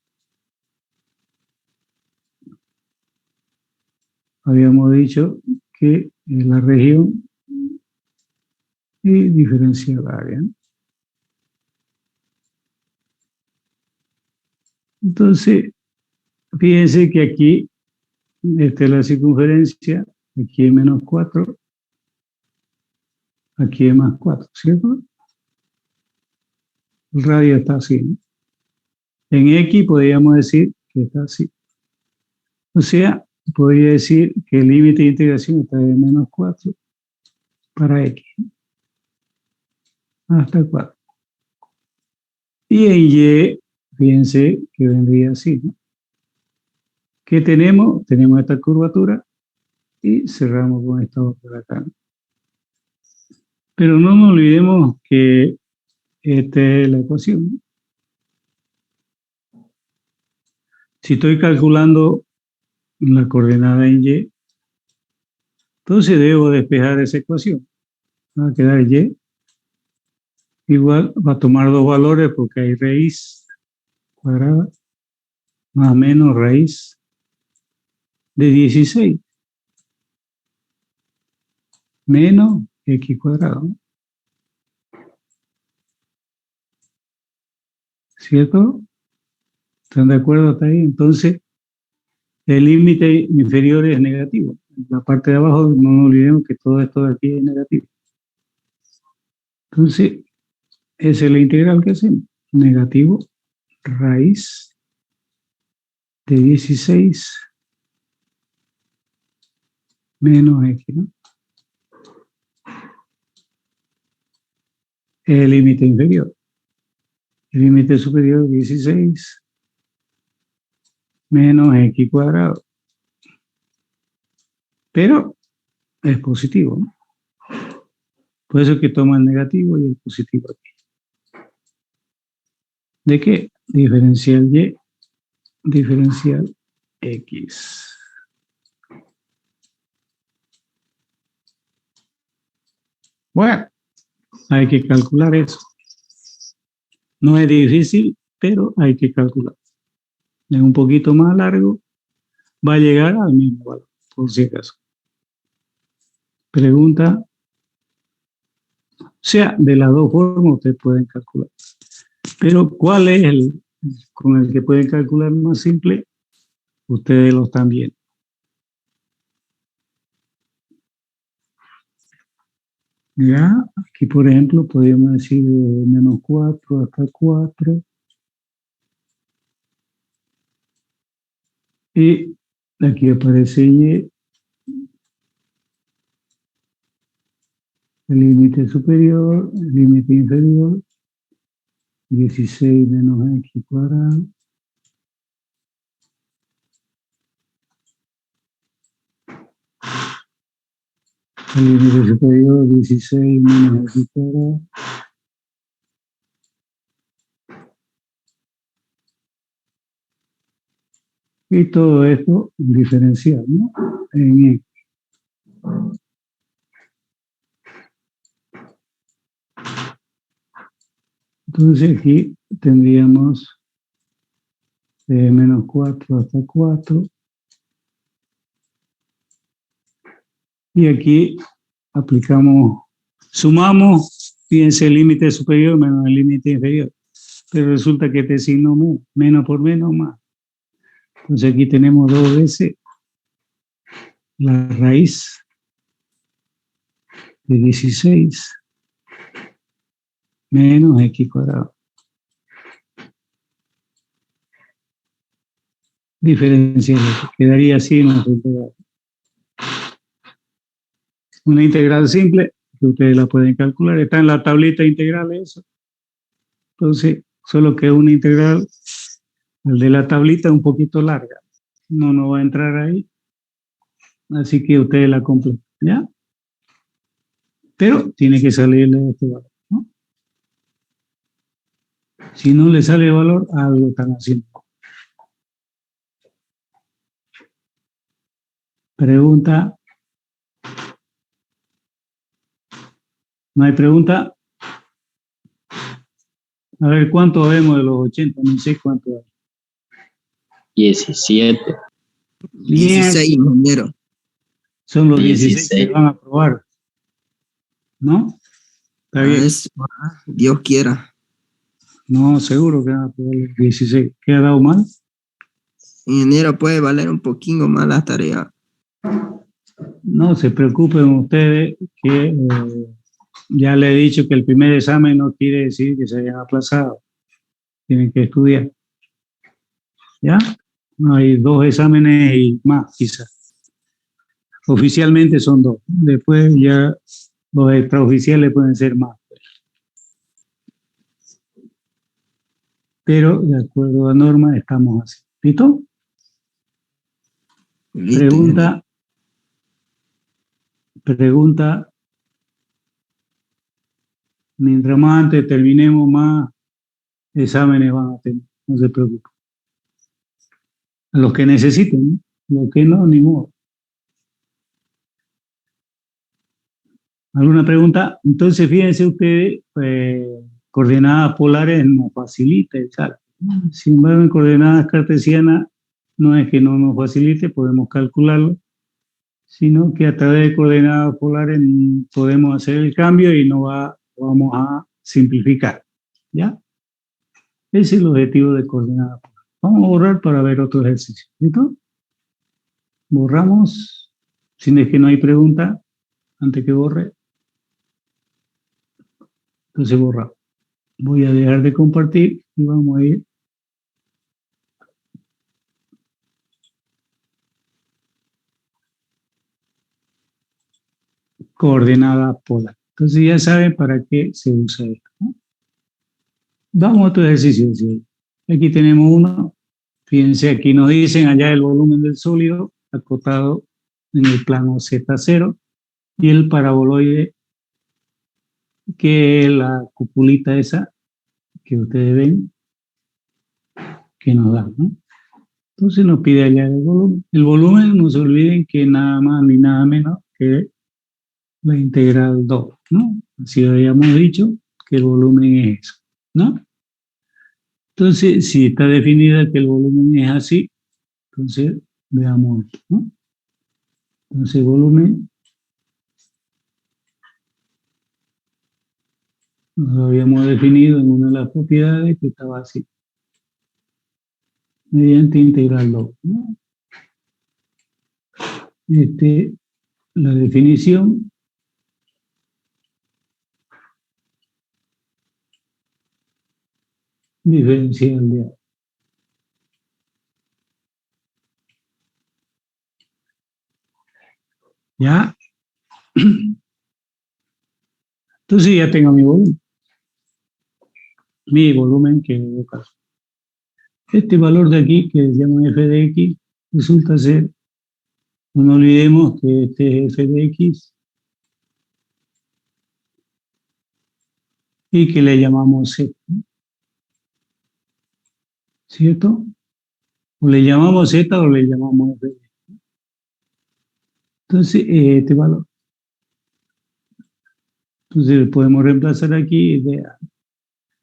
habíamos dicho que es la región y diferencial área. Entonces, fíjense que aquí, esta es la circunferencia, aquí es menos 4, aquí es más 4, ¿cierto? El radio está así, ¿no? En X podríamos decir que está así. O sea, podría decir que el límite de integración está de menos 4 para X, hasta 4. Y en Y, fíjense que vendría así, ¿no? ¿Qué tenemos? Tenemos esta curvatura y cerramos con esta otra acá. Pero no nos olvidemos que esta es la ecuación. Si estoy calculando la coordenada en Y, entonces debo despejar esa ecuación. Va a quedar Y igual, va a tomar dos valores porque hay raíz cuadrada más o menos raíz de 16 menos X cuadrado, ¿no? ¿Cierto? ¿Están de acuerdo hasta ahí? Entonces, el límite inferior es negativo. La parte de abajo, no nos olvidemos que todo esto de aquí es negativo. Entonces, esa es la integral que hacemos. Negativo raíz de 16 menos X, ¿no? Es el límite inferior. El límite superior 16 menos X cuadrado. Pero es positivo, ¿no? Por eso es que toma el negativo y el positivo aquí. ¿De qué? Diferencial Y, diferencial X. Bueno, hay que calcular eso. No es difícil, pero hay que calcular. Es un poquito más largo, va a llegar al mismo valor, por si acaso. Pregunta. O sea, de las dos formas ustedes pueden calcular. Pero ¿cuál es el con el que pueden calcular más simple? Ustedes lo están viendo. Ya, aquí por ejemplo podríamos decir menos 4 hasta 4. Y aquí aparece Y, el límite superior, el límite inferior, 16 menos X cuadrado. El límite superior, 16 menos X cuadrado. Y todo esto diferencial, ¿no? En X. Entonces aquí tendríamos menos 4 hasta 4. Y aquí aplicamos, sumamos, fíjense el límite superior menos el límite inferior. Pero resulta que este signo menos por menos más. Entonces aquí tenemos 2 veces la raíz de 16 menos x cuadrado. Diferencial, quedaría así en nuestra integral. Una integral simple, que ustedes la pueden calcular, está en la tablita integral eso. Entonces, solo que una integral, el de la tablita es un poquito larga. No va a entrar ahí. Así que ustedes la completan, ¿ya? Pero tiene que salirle este valor, ¿no? Si no le sale el valor, algo están haciendo. Pregunta. ¿No hay pregunta? A ver, ¿cuánto vemos de los 80? No sé cuánto hay. 17. 16, ingeniero. Son los 16 que van a probar. ¿No? Está bien. Dios quiera. No, seguro que van a probar los 16. ¿Qué ha dado mal? Ingeniero, puede valer un poquito más la tarea. No se preocupen ustedes que ya le he dicho que el primer examen no quiere decir que se hayan aplazado. Tienen que estudiar. ¿Ya? No hay 2 exámenes y más, quizás. Oficialmente son 2. Después ya los extraoficiales pueden ser más. Pero de acuerdo a norma estamos así. ¿Listo? Listo. Pregunta. Mientras más antes terminemos, más exámenes van a tener. No se preocupen. A los que necesiten, ¿no? Los que no, ni modo. ¿Alguna pregunta? Entonces, fíjense ustedes, coordenadas polares nos facilita el cálculo. Sin embargo, en coordenadas cartesianas no es que no nos facilite, podemos calcularlo, sino que a través de coordenadas polares podemos hacer el cambio y vamos a simplificar. ¿Ya? Ese es el objetivo de coordenadas polares. Vamos a borrar para ver otro ejercicio. ¿Listo? Borramos, si es que no hay pregunta, antes que borre. Entonces borramos. Voy a dejar de compartir y vamos a ir. Coordenada polar. Entonces ya saben para qué se usa esto, ¿no? Vamos a otro ejercicio. Aquí tenemos uno. Fíjense, aquí nos dicen allá el volumen del sólido acotado en el plano Z0 y el paraboloide, que es la cupulita esa que ustedes ven, que nos da, ¿no? Entonces nos pide allá el volumen. El volumen, no se olviden que nada más ni nada menos que la integral 2, ¿no? Así habíamos dicho que el volumen es eso, ¿no? Entonces, si está definida que el volumen es así, entonces veamos esto, ¿no? Entonces, el volumen lo habíamos definido en una de las propiedades que estaba así, mediante integral 2, ¿no? La definición diferencial de A. ¿Ya? Entonces ya tengo mi volumen que es caso. Este valor de aquí, que se llama f de x, resulta ser, no olvidemos que este es f de x y que le llamamos z, ¿cierto? O le llamamos Z o le llamamos F. Entonces, este valor. Entonces, podemos reemplazar aquí de A.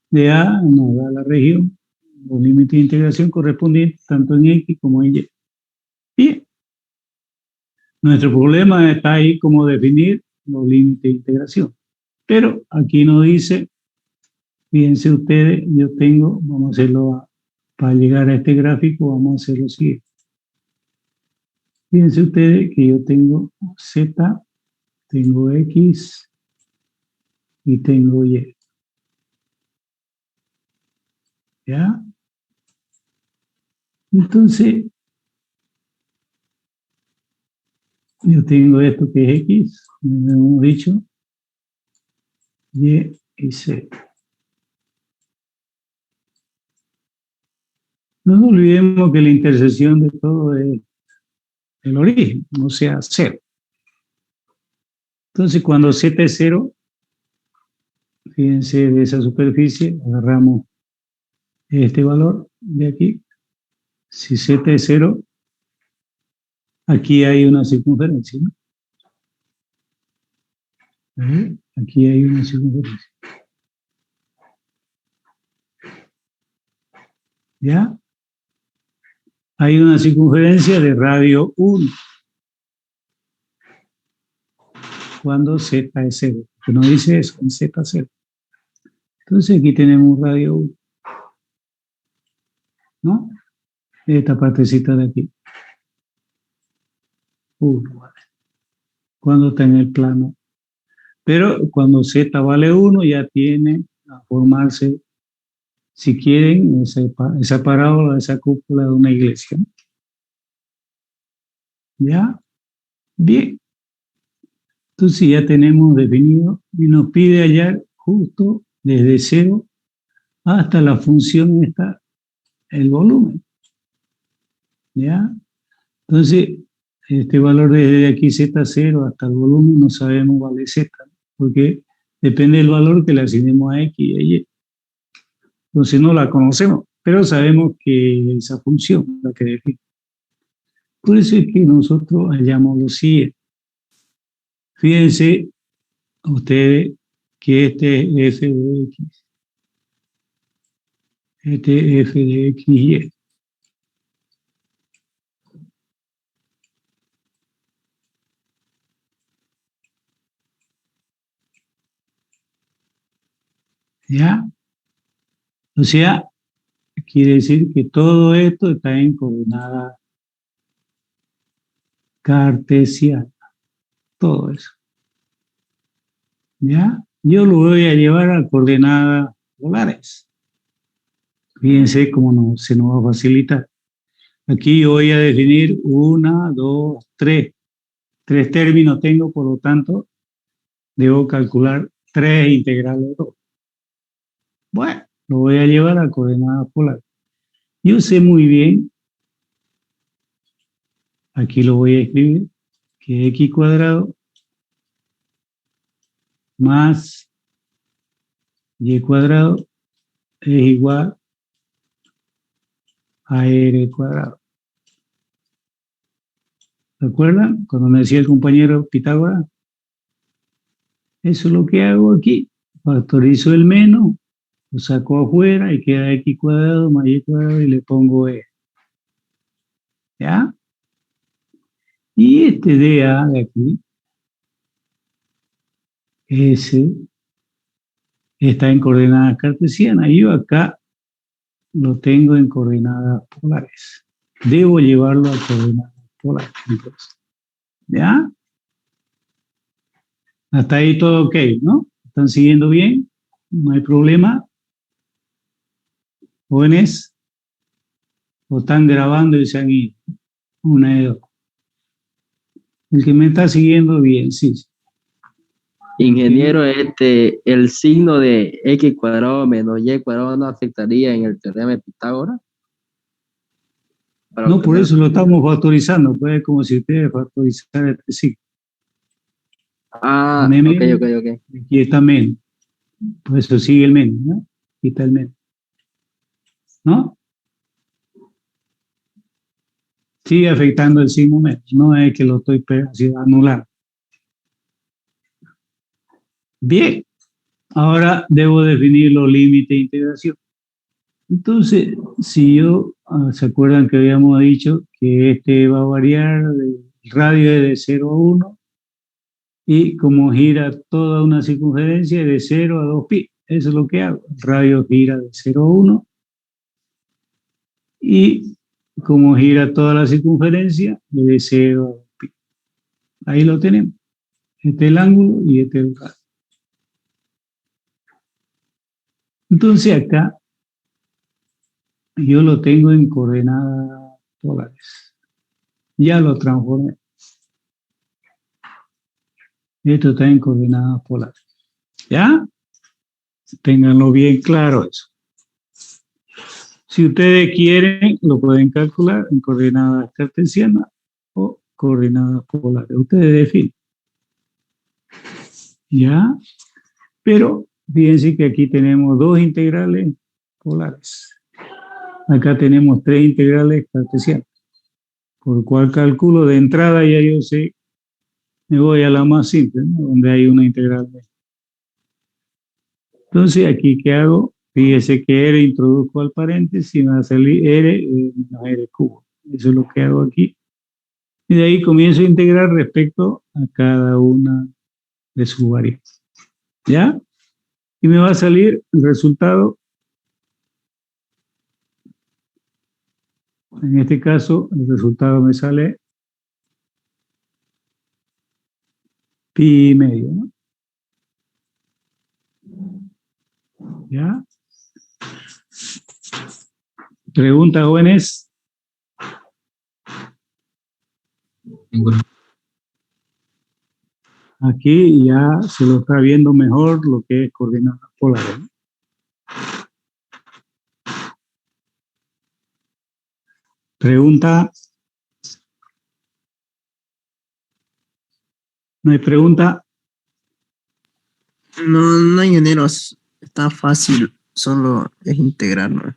De A nos da la región, los límites de integración correspondientes tanto en X como en Y. Bien. Nuestro problema está ahí como definir los límites de integración. Pero aquí nos dice, fíjense ustedes, yo tengo, vamos a hacerlo para llegar a este gráfico, vamos a hacer lo siguiente. Fíjense ustedes que yo tengo Z, tengo X y tengo Y. ¿Ya? Entonces, yo tengo esto que es X, como hemos dicho, Y y Z. No nos olvidemos que la intersección de todo es el origen, o sea, 0. Entonces, cuando Z es 0, fíjense de esa superficie, agarramos este valor de aquí. Si Z es 0, aquí hay una circunferencia, ¿no? Aquí hay una circunferencia. ¿Ya? Hay una circunferencia de radio 1 cuando Z es 0. Que no dice eso, en Z 0. Entonces aquí tenemos un radio 1. ¿No? Esta partecita de aquí. 1, ¿vale? Cuando está en el plano. Pero cuando Z vale 1 ya tiene a formarse, si quieren, esa parábola, esa cúpula de una iglesia, ¿no? ¿Ya? Bien. Entonces ya tenemos definido y nos pide hallar justo desde 0 hasta la función esta, el volumen. ¿Ya? Entonces, este valor desde aquí Z0 hasta el volumen no sabemos vale Z, porque depende del valor que le asignemos a X y a Y. Entonces no la conocemos, pero sabemos que esa función la que define. Por eso es que nosotros hallamos lo siguiente. Fíjense ustedes que este es f de x, este es f de x y y. ¿Ya? O sea, quiere decir que todo esto está en coordenada cartesiana, todo eso. ¿Ya? Yo lo voy a llevar a coordenadas polares. Fíjense cómo se nos va a facilitar. Aquí yo voy a definir 1, 2, 3. 3 términos tengo, por lo tanto, debo calcular 3 integrales de 2. Bueno, lo voy a llevar a coordenadas polares. Yo sé muy bien, aquí lo voy a escribir, que x cuadrado más y cuadrado es igual a r cuadrado. ¿Recuerdan? Cuando me decía el compañero Pitágoras, eso es lo que hago aquí. Factorizo el menos, lo saco afuera y queda x cuadrado más y cuadrado y le pongo e. ¿Ya? Y este dA de aquí, ese, está en coordenadas cartesianas. Y yo acá lo tengo en coordenadas polares. Debo llevarlo a coordenadas polares. Entonces, ¿ya? Hasta ahí todo ok, ¿no? ¿Están siguiendo bien? ¿No hay problema? ¿Jóvenes? ¿O están grabando y se han ido? Una de dos. El que me está siguiendo bien, sí. Ingeniero, el signo de x cuadrado menos y cuadrado no afectaría en el teorema de Pitágoras. No, por eso lo estamos factorizando, pues como si ustedes factorizaran este signo. Ah, ok. Aquí está menos. Por eso sigue el menos, ¿no? Aquí está el menos. ¿No? sigue afectando el signo menos, no es que lo estoy así, anulando. Bien, ahora debo definir los límites de integración. Entonces, si yo, ¿se acuerdan que habíamos dicho que este va a variar, el radio es de 0 a 1 y como gira toda una circunferencia de 0 a 2 pi? Eso es lo que hago. El radio gira de 0 a 1 y como gira toda la circunferencia de 0 a 2 pi. Ahí lo tenemos. Este es el ángulo y este es el radio. Entonces acá yo lo tengo en coordenadas polares. Ya lo transformé. Esto está en coordenadas polares. ¿Ya? Ténganlo bien claro eso. Si ustedes quieren, lo pueden calcular en coordenadas cartesianas o coordenadas polares. Ustedes definen. ¿Ya? Pero fíjense que aquí tenemos dos integrales polares. Acá tenemos tres integrales cartesianas. Por cual calculo de entrada, ya yo sé, me voy a la más simple, ¿no? Donde hay una integral. Entonces, aquí, ¿qué hago? Fíjese que R introduzco al paréntesis y me va a salir R menos R cubo. Eso es lo que hago aquí. Y de ahí comienzo a integrar respecto a cada una de sus variables. ¿Ya? Y me va a salir el resultado. En este caso, el resultado me sale pi medio, ¿no? ¿Ya? Pregunta, jóvenes. Ninguna. Aquí ya se lo está viendo mejor lo que es coordenadas polares, ¿no? Pregunta. ¿No hay pregunta? No, ingenieros, está fácil, solo es integrar, ¿no?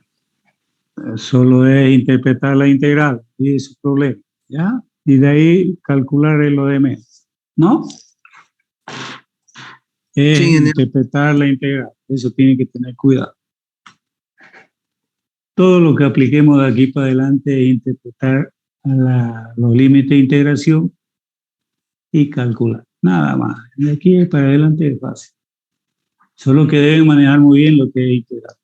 Solo es interpretar la integral y es su problema, ¿ya? Y de ahí calcular lo de menos, ¿no? Es Sí, interpretar la integral, eso tiene que tener cuidado. Todo lo que apliquemos de aquí para adelante es interpretar los límites de integración y calcular, nada más. De aquí para adelante es fácil. Solo que deben manejar muy bien lo que es integral.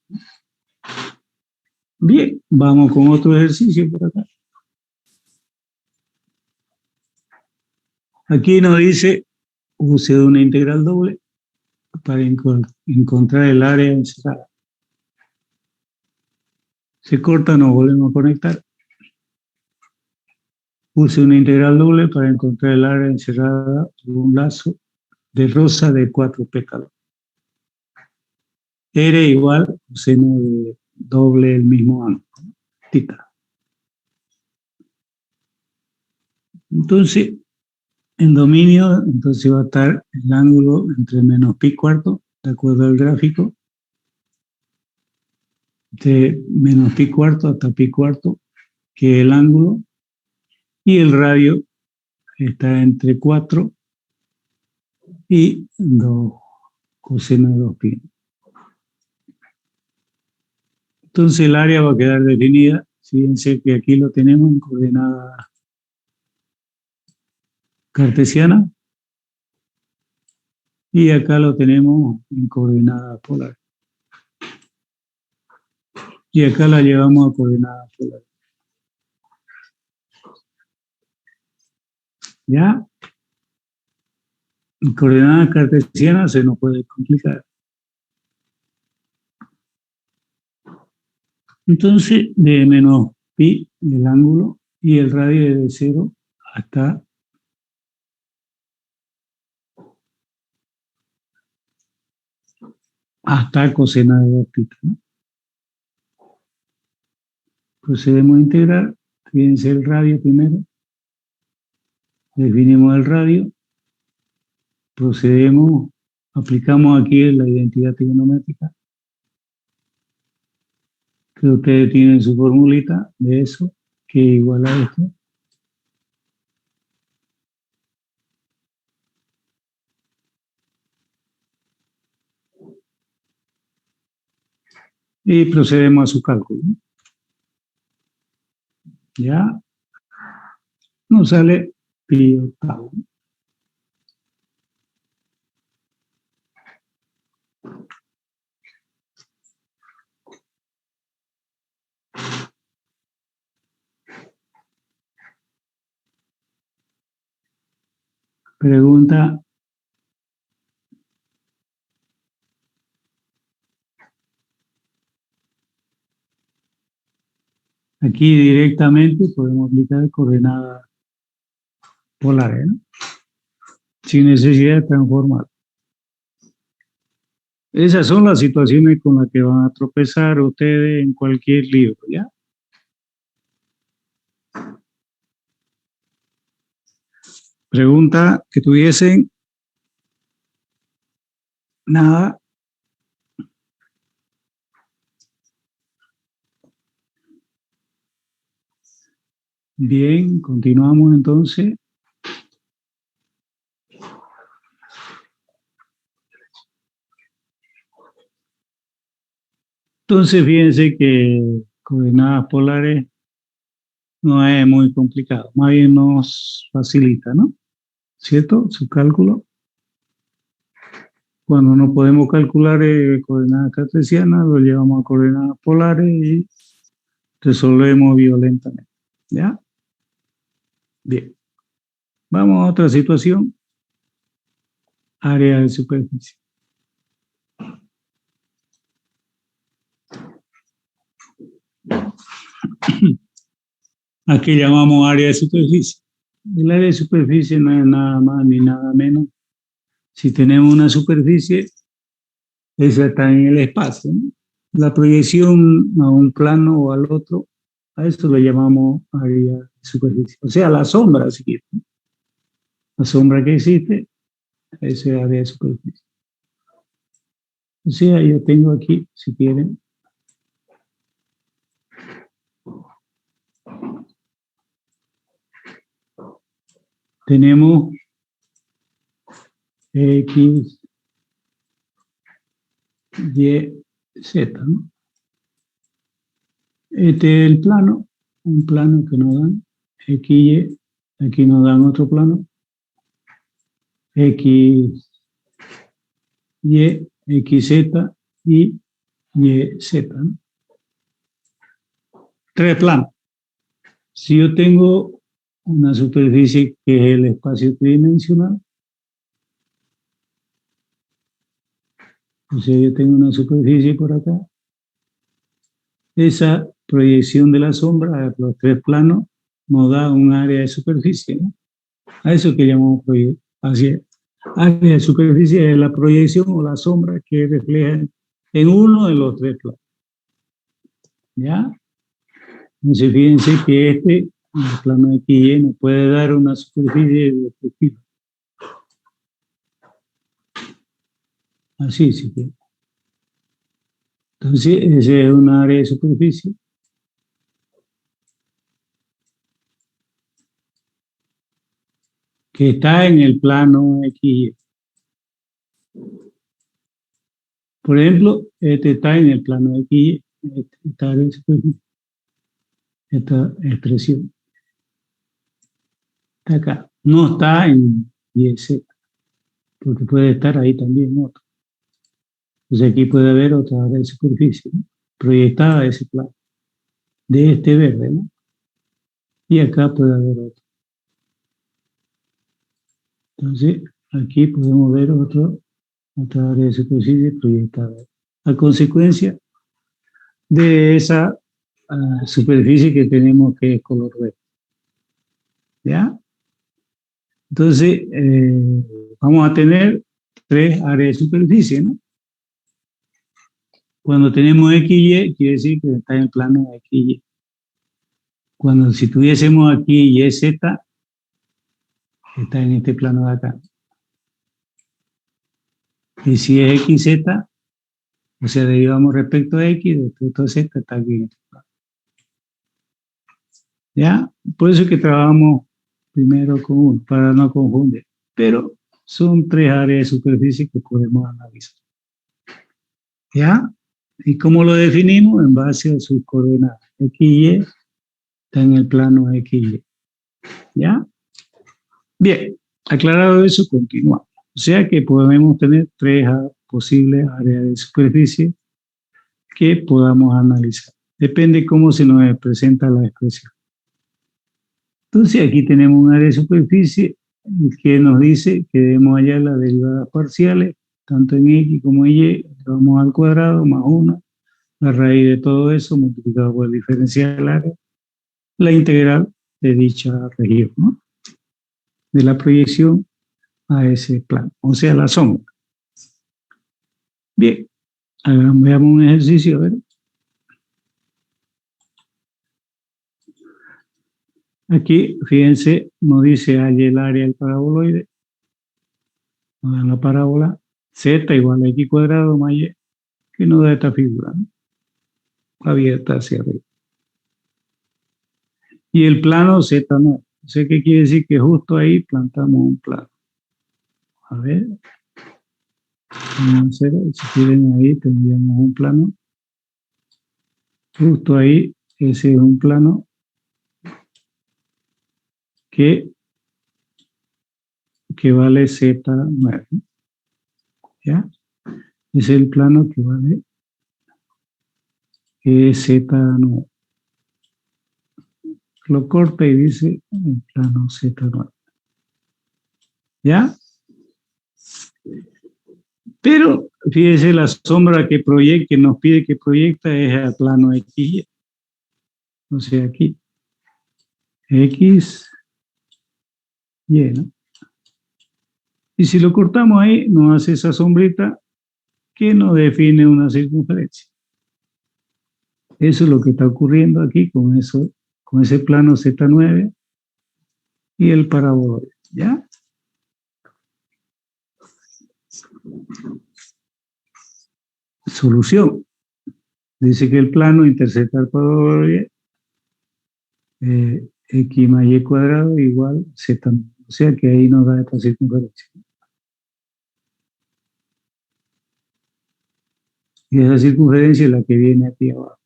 Bien, vamos con otro ejercicio por acá. Aquí nos dice, use una integral doble para encontrar el área encerrada. Se corta, nos volvemos a conectar. Use una integral doble para encontrar el área encerrada por un lazo de rosa de 4 pétalos. R igual coseno de doble el mismo ángulo, tita. Entonces, en dominio, entonces va a estar el ángulo entre menos pi cuarto, de acuerdo al gráfico, de menos pi cuarto hasta pi cuarto, que es el ángulo, y el radio está entre 4 y 2 coseno de 2 pi. Entonces el área va a quedar definida. Fíjense que aquí lo tenemos en coordenada cartesiana y acá lo tenemos en coordenada polar. Y acá la llevamos a coordenada polar. ¿Ya? En coordenada cartesiana se nos puede complicar. Entonces, de menos pi el ángulo y el radio es de 0 hasta coseno de 2 pi, ¿no? Procedemos a integrar. Fíjense el radio primero. Definimos el radio. Procedemos, aplicamos aquí la identidad trigonométrica. Que ustedes tienen su formulita de eso, que es igual a esto. y procedemos a su cálculo. ¿Ya? Nos sale pi octavo. Pregunta. Aquí directamente podemos aplicar coordenadas polares, ¿no? Sin necesidad de transformar. Esas son las situaciones con las que van a tropezar ustedes en cualquier libro, ¿ya? Pregunta que tuviesen nada. Bien, continuamos entonces. Entonces, fíjense que coordenadas polares no es muy complicado, más bien nos facilita, ¿no? ¿Cierto? Su cálculo. Cuando no podemos calcular coordenadas cartesianas, lo llevamos a coordenadas polares y resolvemos violentamente. ¿Ya? Bien. Vamos a otra situación. Área de superficie. Aquí llamamos área de superficie. El área de superficie no es nada más ni nada menos. Si tenemos una superficie, esa está en el espacio, ¿no? La proyección a un plano o al otro, a eso le llamamos área de superficie. O sea, la sombra, si quieren. La sombra que existe, esa es área de superficie. O sea, yo tengo aquí, si quieren, tenemos X, Y, Z, ¿no? Este es el plano, un plano que nos dan, X, Y, aquí nos dan otro plano, X, Y, XZ y YZ, ¿no? Tres planos. Si yo tengo una superficie que es el espacio tridimensional, o sea, yo tengo una superficie por acá, esa proyección de la sombra, los tres planos, nos da un área de superficie, ¿no? A eso que llamamos proyección. Así es. Área de superficie es la proyección o la sombra que refleja en uno de los tres planos. ¿Ya? Entonces, fíjense que el plano X y Y nos puede dar una superficie de perspectiva. Así, sí que. Entonces, esa es una área de superficie. Que está en el plano X y Y. Por ejemplo, este está en el plano X y Y, esta área de superficie. Esta expresión. Está acá. No está en YZ, porque puede estar ahí también otro. Entonces aquí puede haber otra área de superficie, ¿no? Proyectada a ese plano, de este verde, ¿no? Y acá puede haber otro. Entonces aquí podemos ver otra área de superficie proyectada. A consecuencia de esa superficie que tenemos que es color verde. ¿Ya? Entonces vamos a tener tres áreas de superficie, ¿no? Cuando tenemos X y Y, quiere decir que está en el plano X y Y. Cuando si tuviésemos aquí YZ, está en este plano de acá. Y si es XZ, o sea, derivamos respecto a X, respecto a Z, está aquí en este plano. ¿Ya? Por eso es que trabajamos primero con uno, para no confundir. Pero son tres áreas de superficie que podemos analizar. ¿Ya? ¿Y cómo lo definimos? En base a sus coordenadas. X y está en el plano X y. ¿Ya? Bien, aclarado eso, continuamos. O sea que podemos tener tres posibles áreas de superficie que podamos analizar. Depende cómo se nos presenta la expresión. Entonces aquí tenemos un área de superficie que nos dice que debemos hallar las derivadas parciales, tanto en X como en Y, vamos al cuadrado más 1, la raíz de todo eso multiplicado por el diferencial del área, la integral de dicha región, ¿no? De la proyección a ese plano, o sea, la sombra. Bien, veamos un ejercicio, a ver. Aquí, fíjense, nos dice halle el área del paraboloide, nos dan la parábola z igual a x cuadrado más y, que nos da esta figura, ¿no? Abierta hacia arriba. Y el plano z no. O sea, ¿qué quiere decir? Que justo ahí plantamos un plano. A ver. Vamos a hacer, si quieren ahí tendríamos un plano. Justo ahí, ese es un plano que vale Z9. ¿Ya? Es el plano que vale Z9. Lo corta y dice el plano Z9. ¿Ya? Pero fíjese, la sombra que nos pide que proyecta es al plano XY. O sea, aquí. X, Y, ¿no? Y si lo cortamos ahí, nos hace esa sombrita que nos define una circunferencia. Eso es lo que está ocurriendo aquí con eso, con ese plano Z9 y el paraboloide, ¿ya? Solución. Dice que el plano intersecta el paraboloide x más y cuadrado igual z. O sea que ahí nos da esta circunferencia. Y esa circunferencia es la que viene aquí abajo.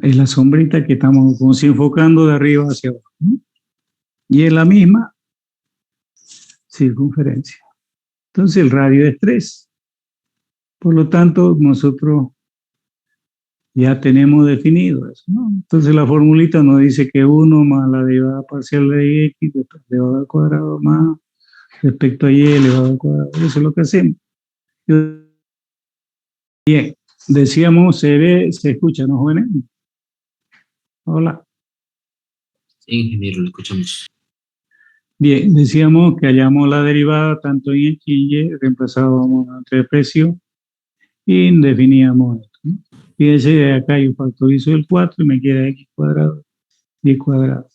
Es la sombrita que estamos como si enfocando de arriba hacia abajo, ¿no? Y es la misma circunferencia. Entonces el radio es 3. Por lo tanto, nosotros ya tenemos definido eso, ¿no? Entonces la formulita nos dice que 1 más la derivada parcial de x elevado al cuadrado más respecto a y elevado al cuadrado. Eso es lo que hacemos. Bien, decíamos, se ve, se escucha, ¿no, jóvenes? Hola. Sí, ingeniero, lo escuchamos. Bien, decíamos que hallamos la derivada tanto en x y y, reemplazábamos entre precio y definíamos esto, ¿no? Fíjense, acá hay un factorizo del 4 y me queda x cuadrado y cuadrado.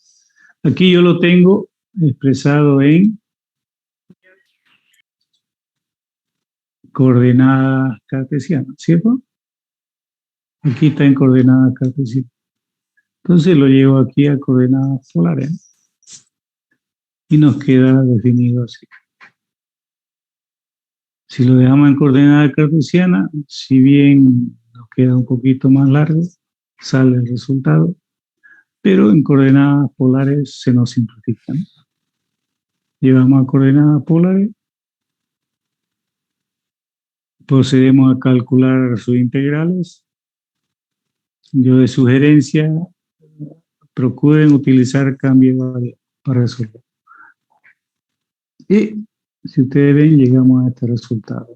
Aquí yo lo tengo expresado en coordenadas cartesianas, ¿cierto? Aquí está en coordenadas cartesianas. Entonces lo llevo aquí a coordenadas polares y nos queda definido así. Si lo dejamos en coordenadas cartesianas, si bien nos queda un poquito más largo, sale el resultado, pero en coordenadas polares se nos simplifican. Llevamos a coordenadas polares, procedemos a calcular sus integrales. Yo de sugerencia, procuren utilizar cambio variable para resolver. Y si ustedes ven, llegamos a este resultado.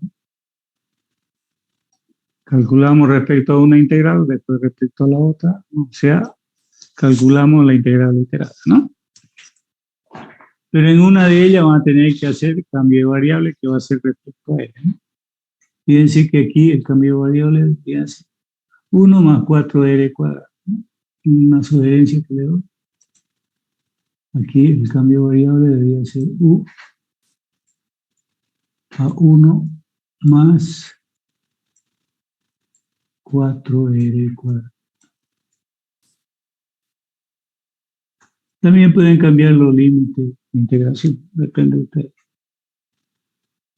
Calculamos respecto a una integral, después respecto a la otra, o sea, calculamos la integral iterada, ¿no? Pero en una de ellas van a tener que hacer cambio de variable que va a ser respecto a ella, ¿no? Fíjense que aquí el cambio de variable es 1 más 4r cuadrado, ¿no? Una sugerencia que le doy. Aquí el cambio de variable debería ser u a 1 más 4r cuadrado. También pueden cambiar los límites de integración, depende de ustedes.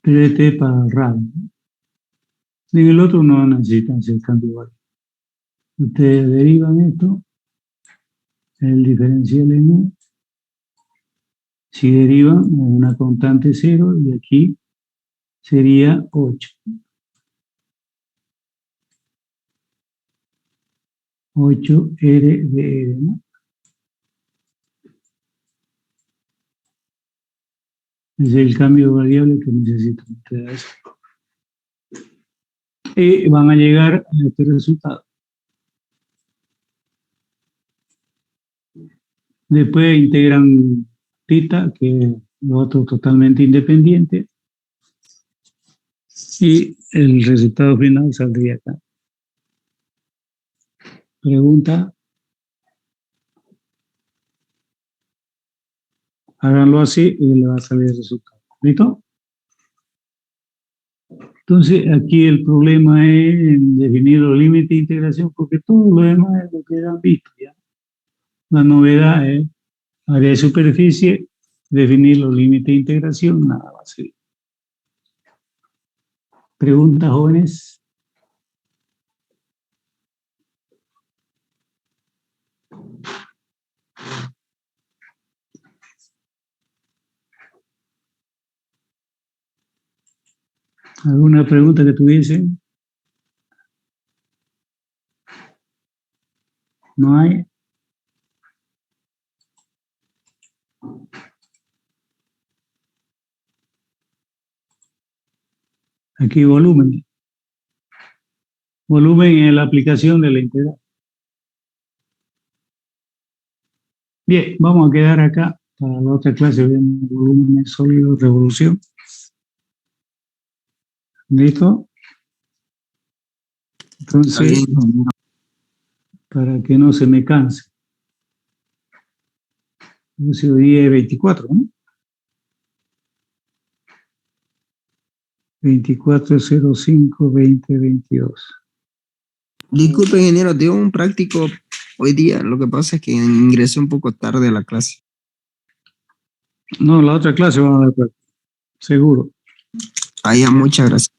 Pero este es para el radio, ¿no? En el otro no necesitan hacer cambio variable. Ustedes derivan esto, el diferencial en U. Si derivan una constante 0 y aquí sería 8. 8R de R, ¿no? Es el cambio variable que necesitan ustedes. Y van a llegar a este resultado. Después integran θ, que es lo otro totalmente independiente. Y el resultado final saldría acá. Pregunta. Háganlo así y le va a salir el resultado. ¿Listo? Entonces, aquí el problema es en definir los límites de integración, porque todo lo demás es lo que han visto ya. La novedad es área de superficie, definir los límites de integración, nada más. ¿Preguntas, jóvenes? ¿Alguna pregunta que tuviesen? ¿No hay? Aquí volumen. Volumen en la aplicación de la integral. Bien, vamos a quedar acá. Para la otra clase vemos volumen sólido, revolución. ¿Listo? Entonces, para que no se me canse. Entonces hoy día es 24, ¿no? 24/05/2022. Disculpe, ingeniero, tengo un práctico hoy día. Lo que pasa es que ingresé un poco tarde a la clase. No, la otra clase van a dar práctica, seguro. Ya, muchas gracias.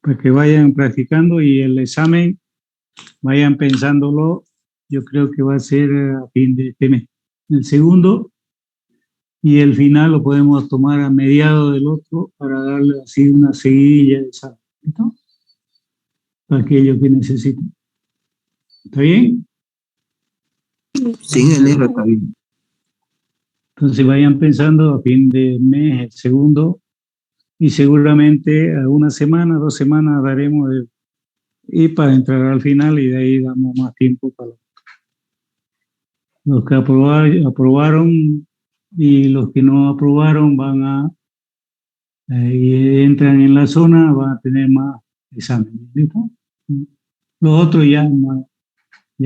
Para que vayan practicando y el examen vayan pensándolo. Yo creo que va a ser a fin de este mes. El segundo y el final lo podemos tomar a mediados del otro para darle así una seguidilla de examen. ¿Listo? Para aquellos que necesiten. ¿Está bien? Sí, ingeniero, está bien. Entonces vayan pensando a fin de mes, el segundo, y seguramente a una semana, 2 semanas daremos y para entrar al final y de ahí damos más tiempo para los que aprobaron y los que no aprobaron y entran en la zona, van a tener más exámenes. ¿Listo? Los otros ya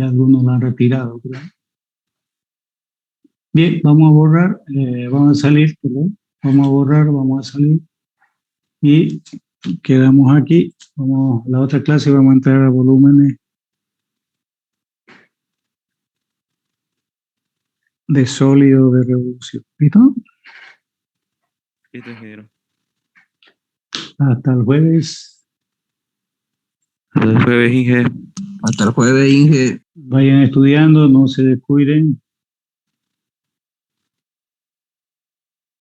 algunos lo han retirado, creo. Bien, vamos a borrar, vamos a salir, perdón. Vamos a borrar, vamos a salir y quedamos aquí. La otra clase vamos a entrar a volúmenes de sólido de revolución. ¿Listo? Listo, ingeniero. Hasta el jueves. Hasta el jueves, Inge. Hasta el jueves, Inge. Vayan estudiando, no se descuiden.